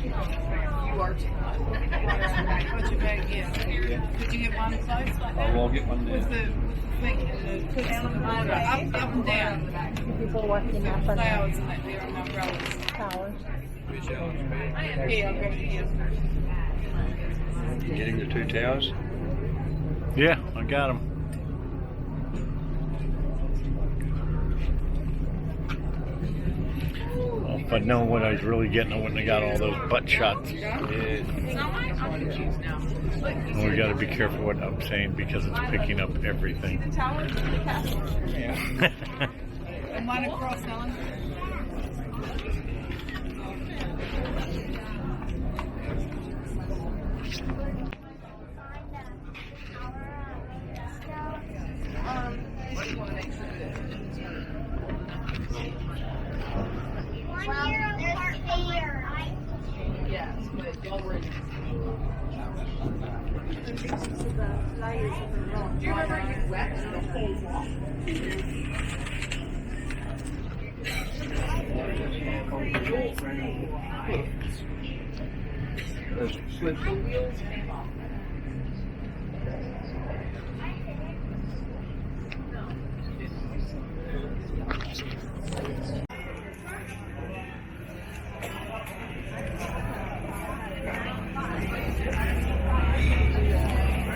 You are too hot. What's your bag get? Did you get one size like that? I'll get one there. What's the thing? Put down on the bottom. Up and down. People working up on Clouds and that there on umbrellas. towers. Yeah, I'll go to you. You getting the 2 towers? Yeah, I got them. If I'd known what I was really getting, I wouldn't have got all those butt shots. It's not mine. I want to choose now. And we got to be careful what I'm saying because it's picking up everything. The towers and the castle. Yeah. And mine across Ellen. Yes, but y'all were. Do you remember you waxed the whole wall? The wheels came off.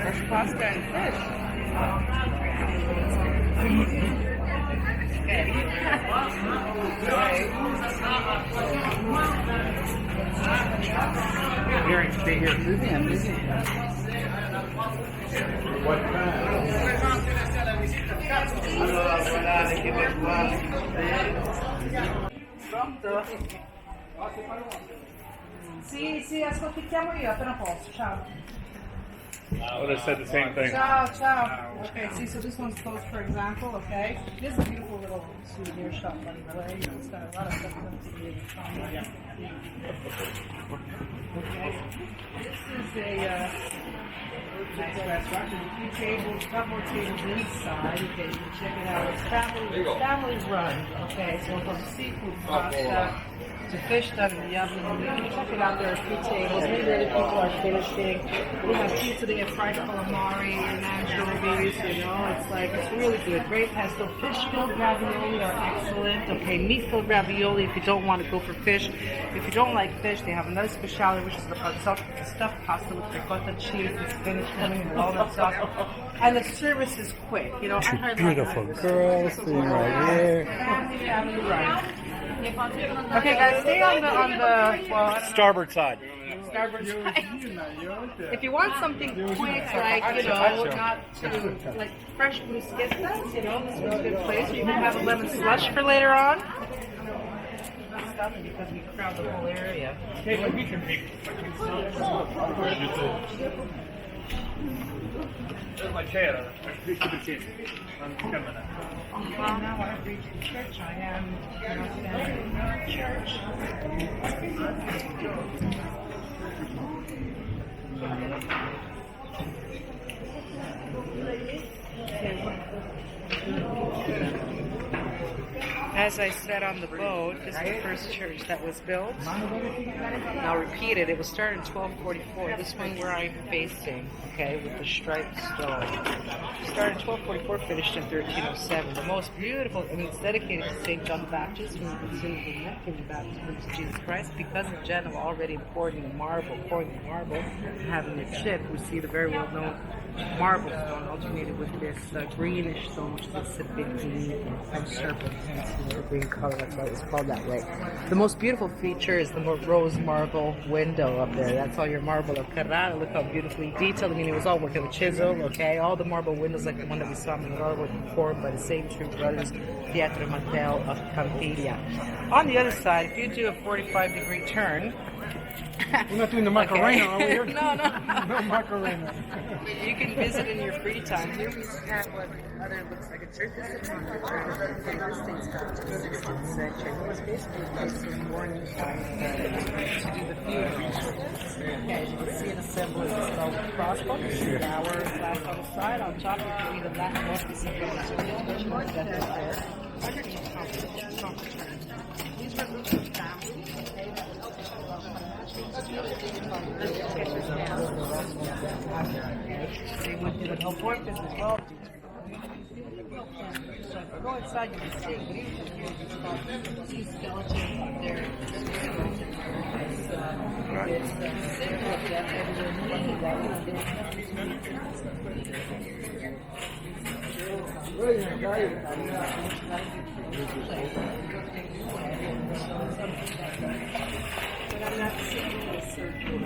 Fresh pasta and Stay here. I'm busy. What Pronto? Sì, ascoltiamo io appena posso. Ciao. I would have said the same thing. Ciao. Okay, see, so this one's closed, for example, okay? This is a beautiful little souvenir shop, by the way. It's got a lot of stuff in it. Okay. This is a nice restaurant. There's a few tables, a couple of tables inside. Okay, you can check it out. It's family run. Okay, so from seafood pasta to fish done in the oven. Check it out, there are 3 tables. Many other people are finishing. We have pizza, they have fried calamari and anchovies, you know. It's really good. Great pesto. Fish-filled ravioli are excellent. Okay, meat-filled ravioli if you don't want to go for fish. If you don't like fish, they have another specialty, which is the stuffed pasta with ricotta cheese and spinach coming in all that sauce. And the service is quick, you know. Two beautiful girls sitting right here. Family right. Okay, guys, stay on the Starboard side. starboard side. If you want something quick, like, you know, not too, like fresh bruschettas, you know, this is a good place. You can have a lemon slush for later on. Because we crowd the whole area. There's my chair. Well, now I've reached the church. I am standing in church. As I said on the boat, this is the first church that was built. Now repeated, it was started in 1244. This one where I'm facing, okay, with the striped stone. Started in 1244, finished in 1307. The most beautiful, and it's dedicated to St. John the Baptist, who considered the neck of the baptism of Jesus Christ. Because of Genoa already pouring the marble, having it chipped, we see the very well-known marble stone alternated with this greenish stone, which is a serpentine and serpent, hence the green color. That's why it was called that way. The most beautiful feature is the rose marble window up there. That's all your marble of Carrara. Look how beautifully detailed. I mean, it was all worked with a chisel, okay? All the marble windows, like the one that we saw in Milan, were formed by the same two brothers, Pietro and Matteo of Campiglia. On the other side, if you do a 45-degree turn, we're not doing the Macarena, are we? Here? No. No Macarena. You can visit in your free time. Here we have what other looks like a church. This is a church of the States Baptist in the 16th century. It was basically used in morning time to do the funerals. As you can see, an assembly is called a crossbow. Flower glass on the side. On top, you can read a Latin mostly simple that is there. Underneath, confraternity. These were groups of families. They would do the help work business as well. So if you go inside, you can see these skeletons up there. It's a symbol of death everywhere. But I'm not seeing the circle.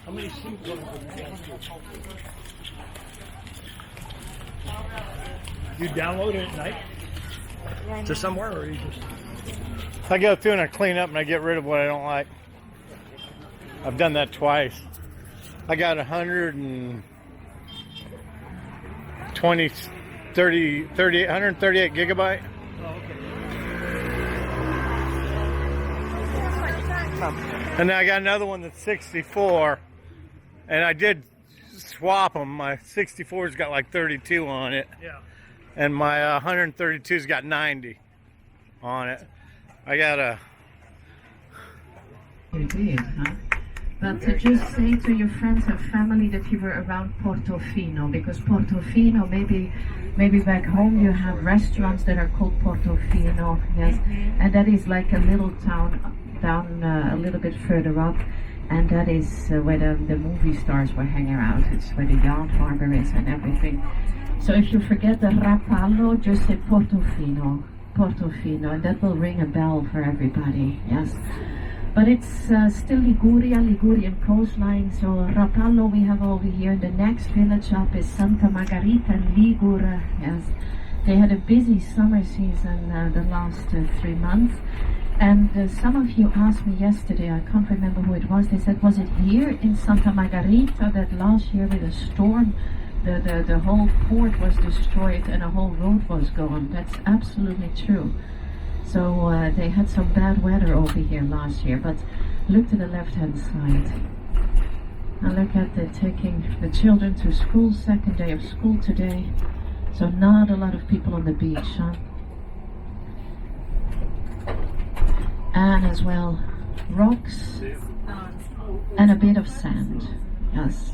How many seats you download it at night to somewhere, or you just? I go through and I clean up and I get rid of what I don't like. I've done that twice. I got 138 gigabyte. And then I got another one that's 64, and I did swap them. My 64's got like 32 on it, and my 132's got 90 on it. I got a. But just say to your friends and family that you were around Portofino, because Portofino, maybe back home you have restaurants that are called Portofino, yes, and that is like a little town down a little bit further up, and that is where the movie stars were hanging out. It's where the yacht harbor is and everything. So if you forget the Rapallo, just say Portofino. Portofino, and that will ring a bell for everybody, yes. But it's still Liguria, Ligurian coastline. So Rapallo we have over here. The next village up is Santa Margherita, Ligure, yes. They had a busy summer season the last 3 months. And some of you asked me yesterday, I can't remember who it was, they said, was it here in Santa Margherita that last year with a storm, the whole port was destroyed and a whole road was gone? That's absolutely true. So they had some bad weather over here last year, but look to the left-hand side. And look at the taking the children to school, second day of school today. So not a lot of people on the beach, huh? And as well, rocks and a bit of sand, yes.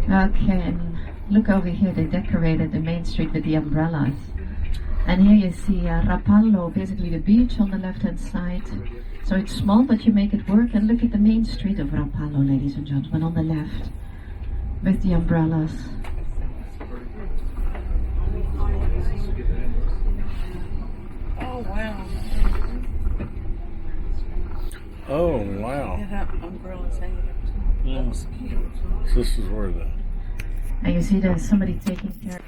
Okay, and look over here, they decorated the main street with the umbrellas. And here you see Rapallo, basically the beach on the left-hand side. So it's small, but you make it work. And look at the main street of Rapallo, ladies and gentlemen, on the left, with the umbrellas. Oh, wow. Oh, wow. They have umbrellas hanging up too. Yeah. That's cute. So this is where the... And you see there's somebody taking care.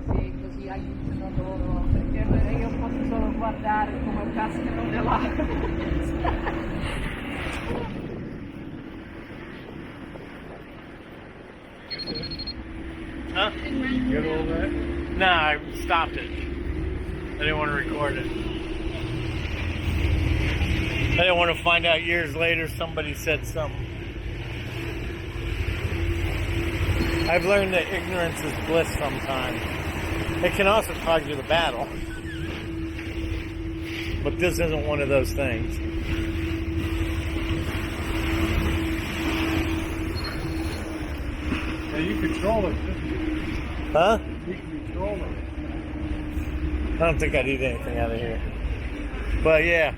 Sì, così aiutano loro, perché io posso solo guardare come cascano nell'acqua. Huh? You got all that? Nah, I stopped it. I didn't want to record it. I didn't want to find out years later somebody said something. I've learned that ignorance is bliss sometimes. It can also cause you the battle. But this isn't one of those things. Yeah, you control it, didn't you? Huh? You can control it. I don't think I'd eat anything out of here. But yeah.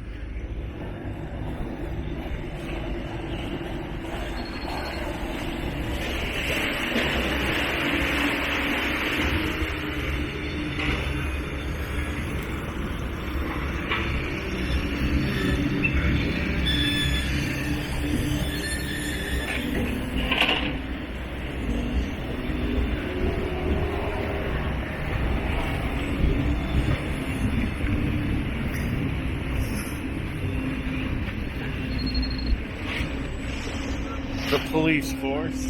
The police force.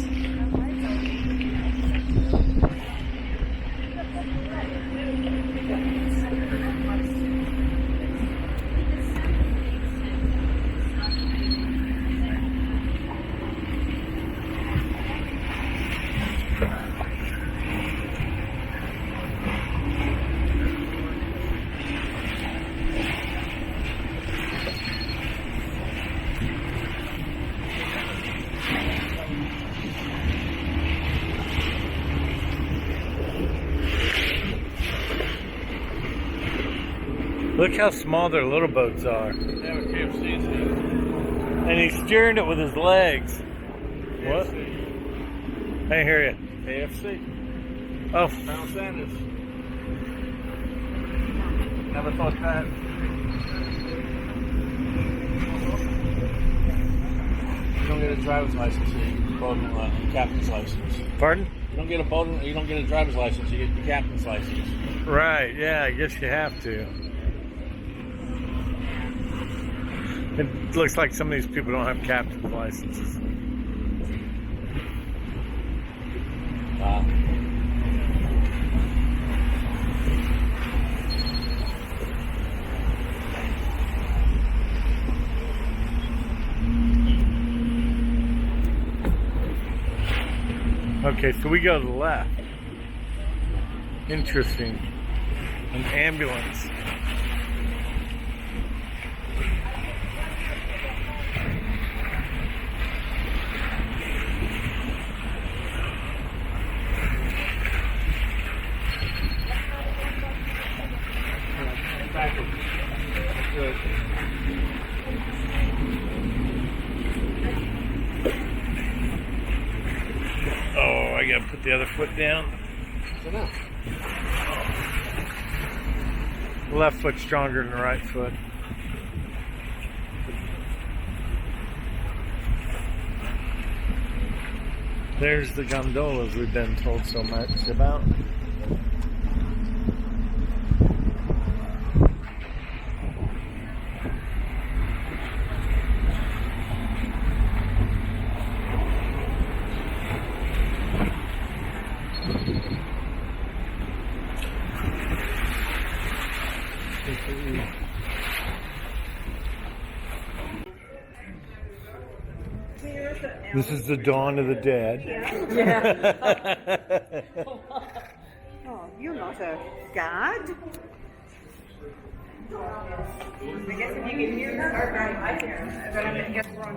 Look how small their little boats are. They have a KFC. And he's steering it with his legs. What? I didn't hear you. KFC. Oh. Colonel Sanders. Never thought that. You don't get a driver's license, you get a captain's license. Pardon? You don't get a driver's license, you get the captain's license. Right, yeah, I guess you have to. It looks like some of these people don't have captain's licenses. Wow. Okay, so we go to the left. Interesting. An ambulance. put the other foot down? Left foot stronger than the right foot. There's the gondolas we've been told so much about. This is the dawn of the dead. Yeah. Oh, you're not a god. I guess if you can hear that, I can. But I guess we're on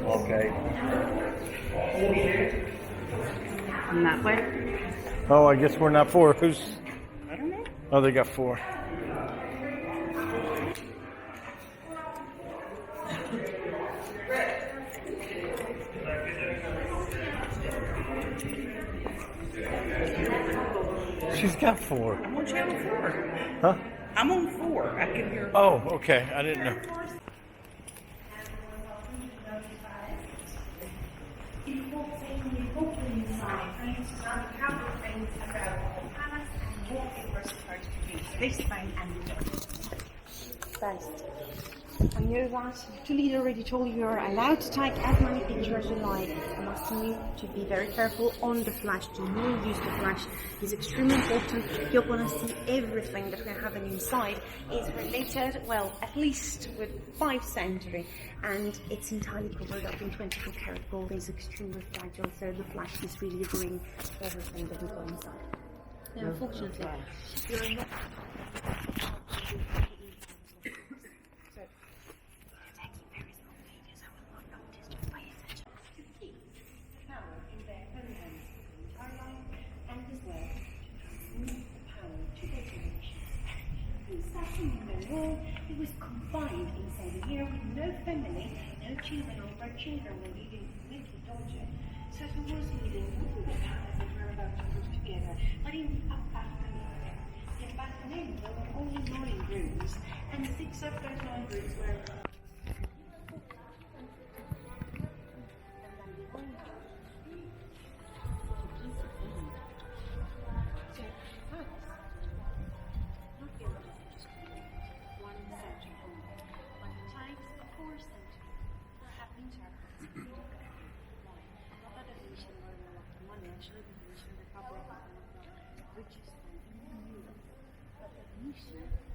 Okay. And that way? Oh, I guess we're not four. Who's? I don't know. Oh, they got four. She's got four. I'm on channel 4. Huh? I'm on 4. I can hear. Oh, okay. I didn't know. First, I know that Tulida already told you you're allowed to take as many pictures as you like. I'm asking you to be very careful on the flash. Do not use the flash. It's extremely important. You're going to see everything that we're having inside is related, well, at least with 5th century, and it's entirely covered up in 24 karat gold. It's extremely fragile, so the flash is really doing everything that we got inside. Now, unfortunately, you're not. It was confined inside here with no family, no children or grandchildren were living with the daughter. So it was living with the palace that were about to put together. But in the back then there were only 9 rooms, and 6 of those 9 rooms were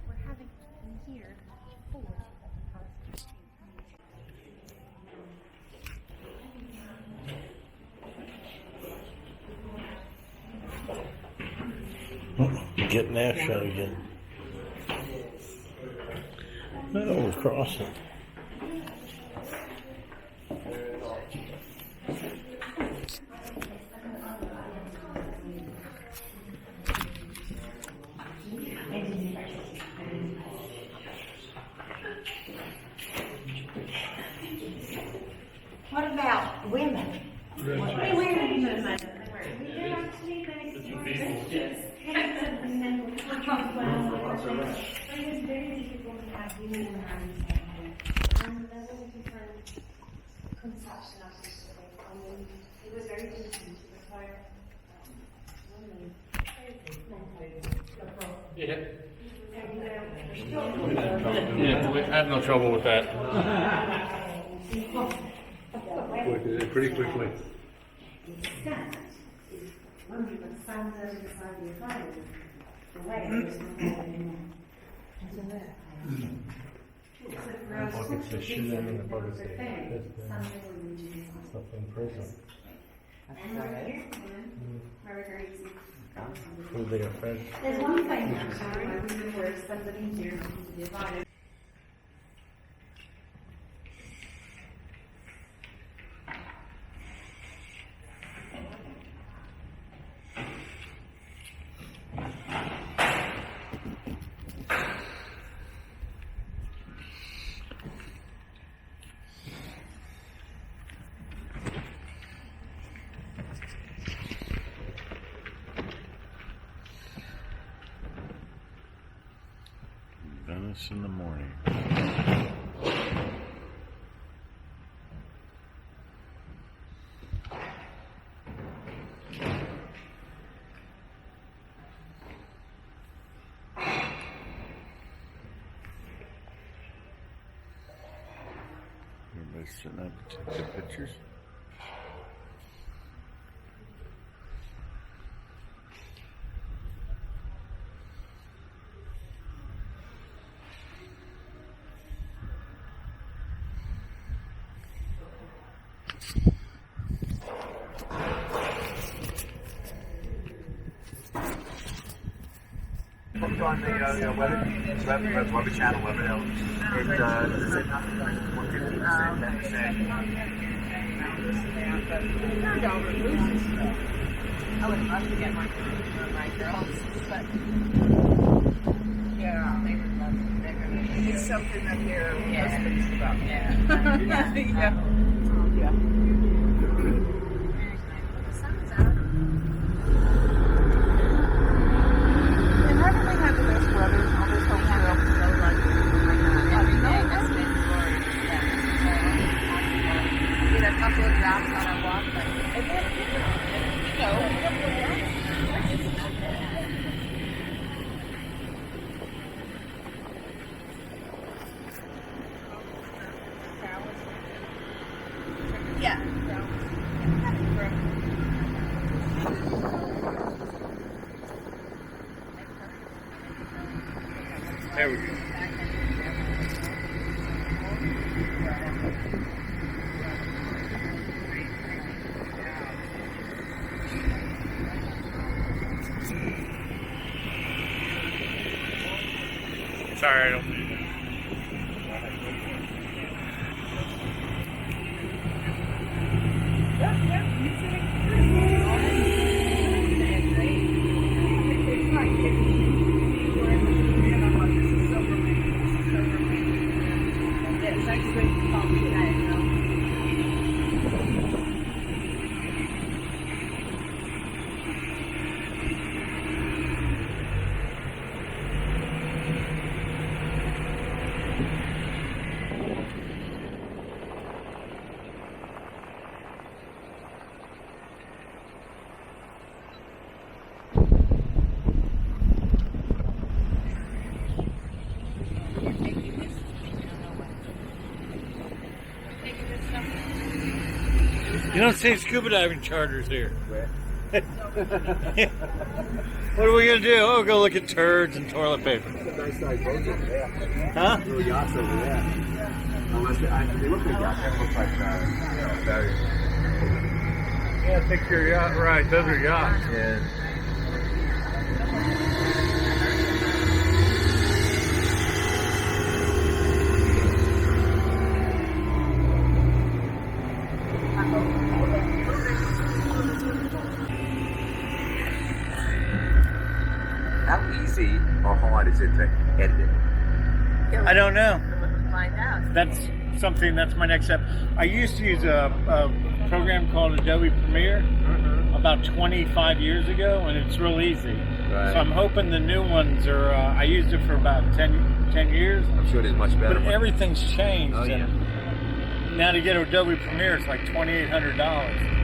we're having in here 4 Getting that shot again. Oh, crossing. What about women? What are women? We're actually going to see it was very difficult to have women around the table. And there was a different conception of history. I mean, it was very difficult to require women. Yeah, we had no trouble with that. Pretty quickly. Buckets of shit in the buckets stuff in prison. Who they are friends? There's one thing actually where somebody here divided. Venice in the morning. Everybody's sitting up to take their pictures. Looked on the weather channel, Weather Hill. It said nothing like 15%, 10%. I would love to get my girls, but yeah, they would love it. It's something that their husbands about. Yeah. Yeah. Yeah. The sun's out. And haven't we had the best weather on this whole trip? So lucky. Every day has been glorious. We had a couple of drops on our walk, but you know, yeah. There we go. Sorry, I don't do that. You don't see scuba diving charters here. What are we gonna do? Oh, go look at turds and toilet paper. Nice size boats over there. Huh? Little yachts over there. Unless they look like yachts, they look like very. Yeah, I think you're yacht right. Those are yachts. Yeah. How easy or hard is it to edit it? I don't know. Find out. That's something. That's my next step. I used to use a program called Adobe Premiere about 25 years ago, and it's real easy. Right. So I'm hoping the new ones are. I used it for about 10 years. I'm sure there's much better But ones. everything's changed. Oh, yeah. and now to get Adobe Premiere, it's like $2,800.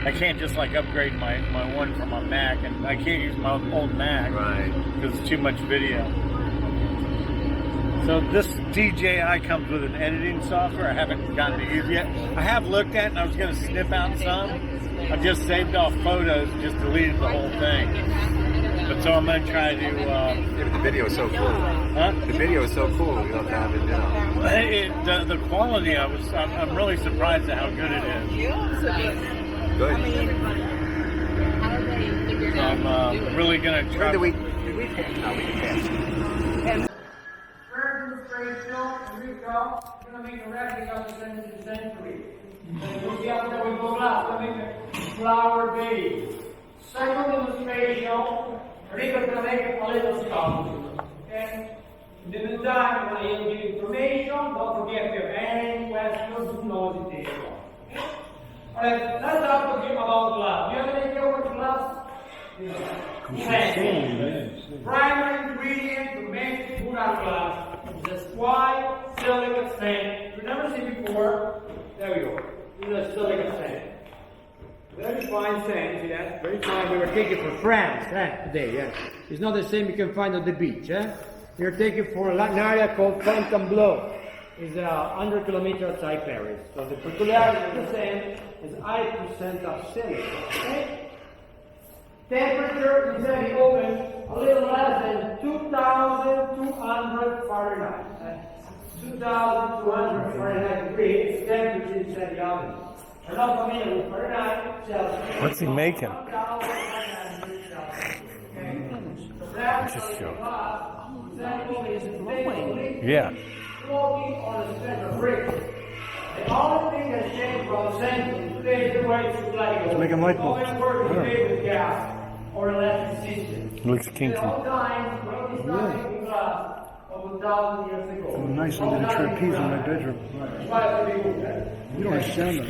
I can't just like upgrade my one from my Mac, and I can't use my old Mac because it's too much video. So this DJI comes with an editing software I haven't gotten to use yet. I have looked at it and I was going to snip out some. I just saved off photos and just deleted the whole thing. But so I'm going to try to... Yeah, but the video is so cool. Huh? The video is so cool. You don't have to have it, The quality, I'm really surprised at how good it is. Good. So I'm really going to try... Did we test? No, we didn't test. We're going to make a replica of the 17th century. We'll see how we go last. We'll make a flower base. Second demonstration, Rico's going to make a little sculpture. Okay? In the meantime, when you give information, don't forget if you have any questions, do not hesitate. Okay? Alright, let's talk to him about glass. Do you have any idea what glass is? primary ingredient to make Murano glass is a white silica sand. You've never seen before. There we go. This is a silica sand. Very fine sand, see that? Very fine. We were taking for France today, yeah. It's not the same you can find on the beach, eh? We are taking for an area called Fontainebleau. It's 100 kilometers outside Paris. So the peculiarity of the sand is 8% of silica, okay? Temperature inside the oven a little less than 2,200 Fahrenheit. 2,200 Fahrenheit degrees temperature inside the oven. We're not familiar with Fahrenheit, Celsius. What's he making? Just joke. Yeah. Yeah. Floating on a special brick. The only thing that changed from the center today is the way it's like. Let's make him light bulbs. Only work is made with gas or electric system. It looks kinky. The whole time, when we started making glass over 1,000 years ago. Oh, nice. I did a trapeze in my bedroom. You don't understand them.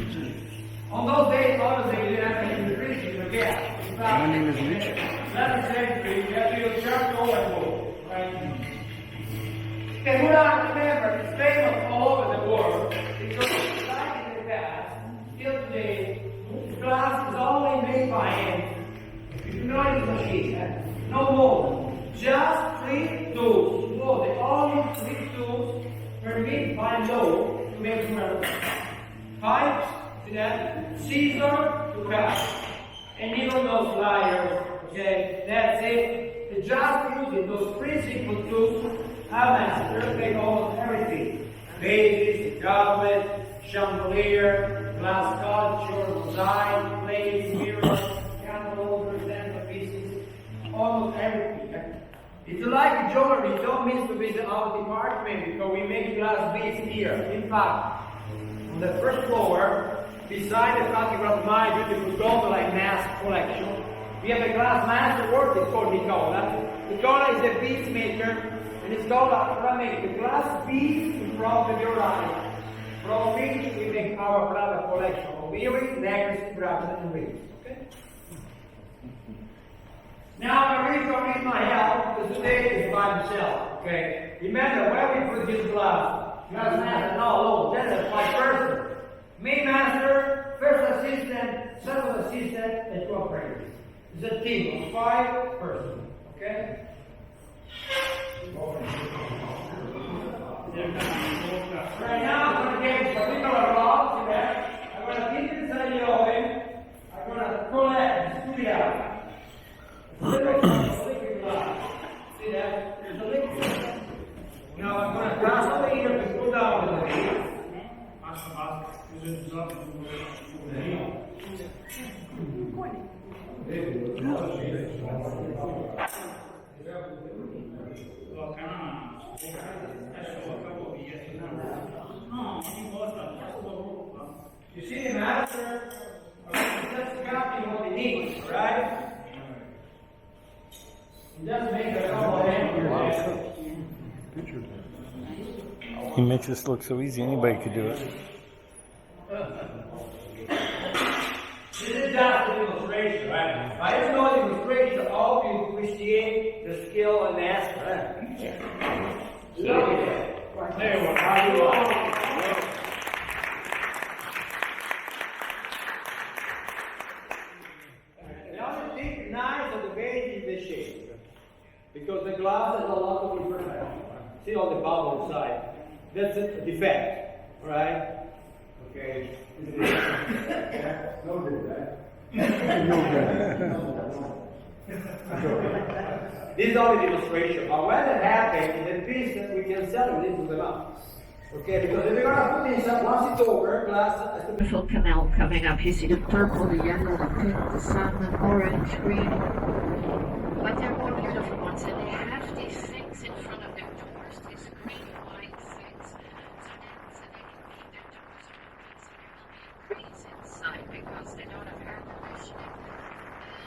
On those days, obviously, we didn't have any electricity for gas. In fact, My name is Mitch. 11th century, we had to use charcoal and wood, right? Okay, Murano, remember, it's famous all over the world because back in the past, till today, glass is only made by hand. You do not use machine, no more. Just 3 tools. No, the only 3 tools permitted by law to make Murano. Pipes, see that? Scissor to cut. And even those pliers, okay? That's it. Just using those 3 simple tools, our master made almost everything. Vases, goblet, chandelier, glass sculpture, mosaic, plates, mirrors, candle holders, centerpieces, almost everything. If you like jewelry, don't miss to visit our department because we make glass beads here. In fact, on the first floor, beside the Cathedral of my beautiful gondola and mask collection, we have a glass master work. It's called Nicola. Nicola is a beads maker. And it's called to make the glass beads in front of your eyes, from which we make our private collection of earrings, necklaces, bracelets, and rings. Okay? Now I really don't need my help because today is by himself. Okay? Remember, when we produce glass master, no, that's a 5-person. Main master, first assistant, second assistant, and 2 apprentices. It's a team of 5 persons. Okay? Right now, I'm going to get a particular block to that. I'm going to keep it inside the oven. I'm going to collect, scoop it out. Liquid glass. See that? There's a liquid. Now I'm going to grasp the heater and put down the heat. You see the master? Just copy what he needs, right? He doesn't make a couple of hamburgers. He makes this look so easy, anybody could do it. This is just an illustration, right? I just know the illustration to all you appreciate the skill and master. Look at that. Right there, how you are. Now the deep knives of the base is the shape. Because the glass has a lot of imperfection. See on the bubble inside. That's a defect, right? Okay. No good, right? This is only the illustration. But when it happens, the piece that we can sell it into the mouth. Okay, because if we're gonna put this up, once it's over, glass. Beautiful canal coming up. You see the purple, the yellow, the pink, the salmon, orange, green. But they're more beautiful ones, and they have these things in front of their doors, these green white things. So they can keep their doors open, so there will be a breeze inside because they don't have air conditioning.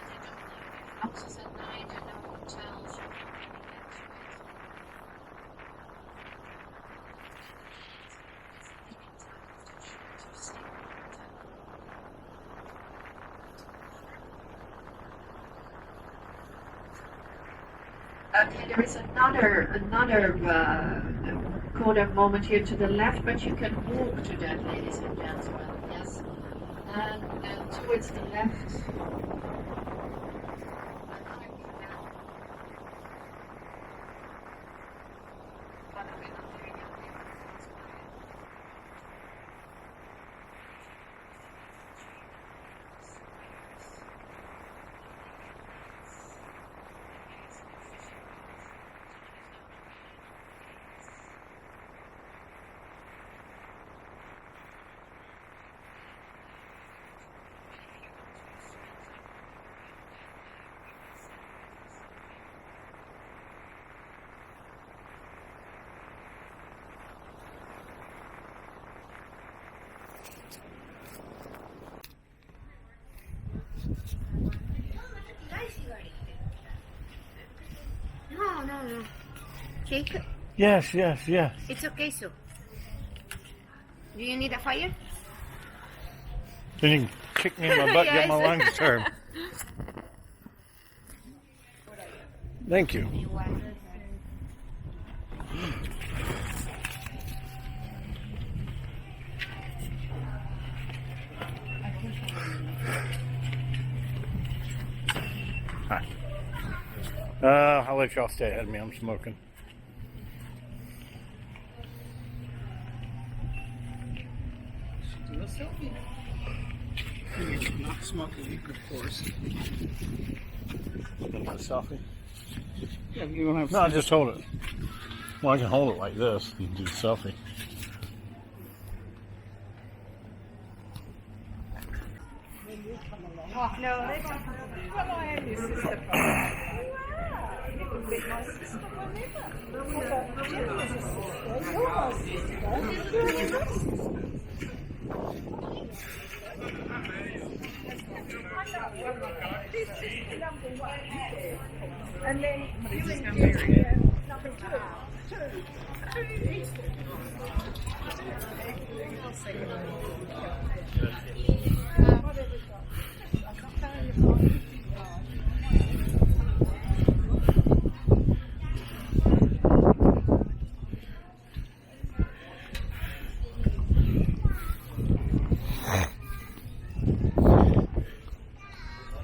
They don't have houses at night and no hotels. There is another Kodak moment here to the left, but you can walk to that, ladies and gentlemen. Yes, and towards the left. No. Cake? Yes. It's okay, so. Do you need a fire? Then you can kick me in my butt, get my lungs turned. Thank you. Hi. I'll let y'all stay ahead of me. I'm smoking. Do a selfie. Not smoking, of course. A selfie? Yeah, you don't have. No, just hold it. Well, I can hold it like this and do a selfie. Oh, no, they don't. Well, I have your sister. You could make my sister and then you and Jerry, number two.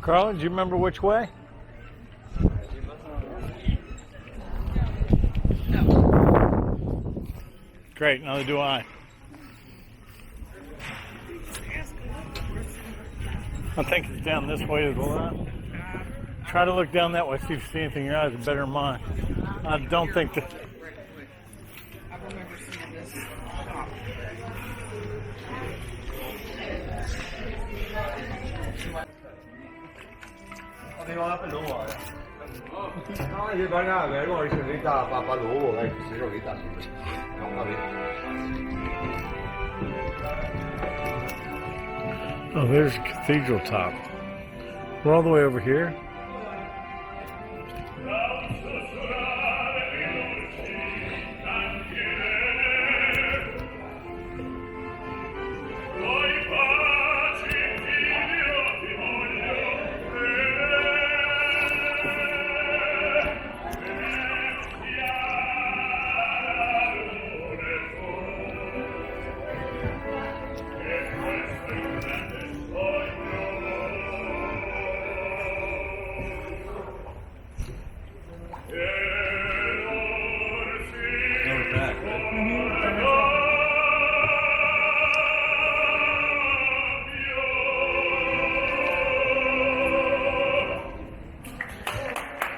Carla, do you remember which way? No. Great, neither do I. I think it's down this way as well. Try to look down that way, see if you see anything. Your eyes are better than mine. I don't think that. I remember seeing this.你話不老話啊！要擺啱嘅，我以前你打八老喎，係死咗你打死佢，講下你。 Oh, there's a cathedral top. We're all the way over here.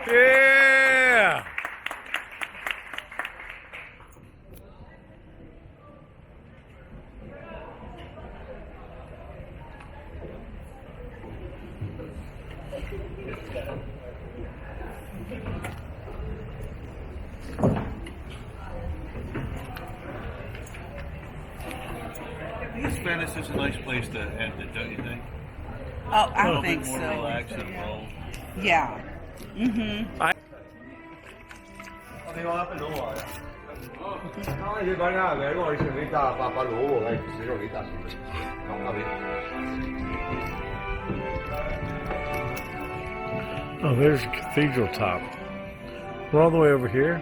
Yeah! Venice is a nice place to end it, don't you think? Oh, I a little think bit more so. relaxed and roll. Yeah. Mm-hmm. 你話不老話啊！要擺啱嘅，我以前你打八老喎，係死咗你打死佢，講下你。 Oh, there's a cathedral top. We're all the way over here.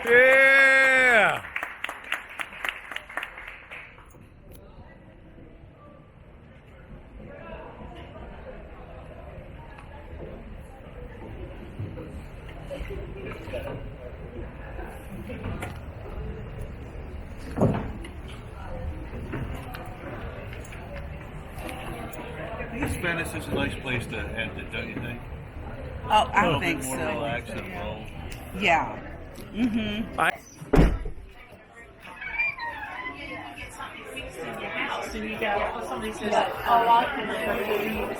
Yeah! I guess Venice is a nice place to end it, don't you think? Oh, I A little think bit more so. relaxed and roll. Yeah. Mm-hmm. So you got somebody says, oh, I can read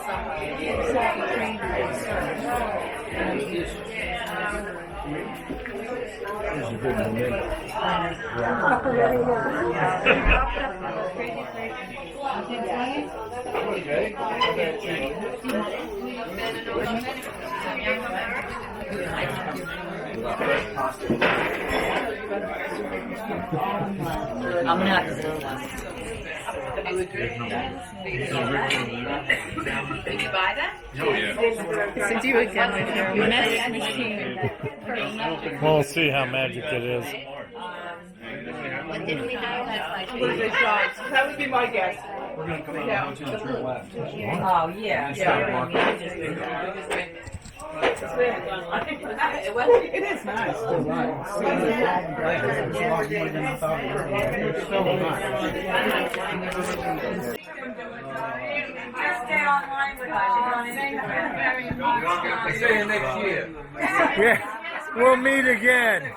I'm gonna have to do that. Did you buy that? Oh, yeah. Since you again with your magic machine. We'll see how magic it is. What did we have that's like That would be my guess. We're going to come out and turn left. Oh, yeah. It is nice. Stay online with us. See you next year. Yeah, we'll meet again.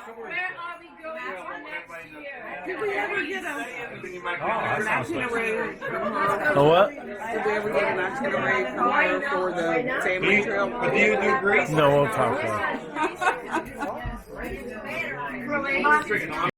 Did we ever get an itinerary from her? A what? Did we ever get an itinerary from her for the Salmon Trail? Do you do Greece? No, we'll talk about it.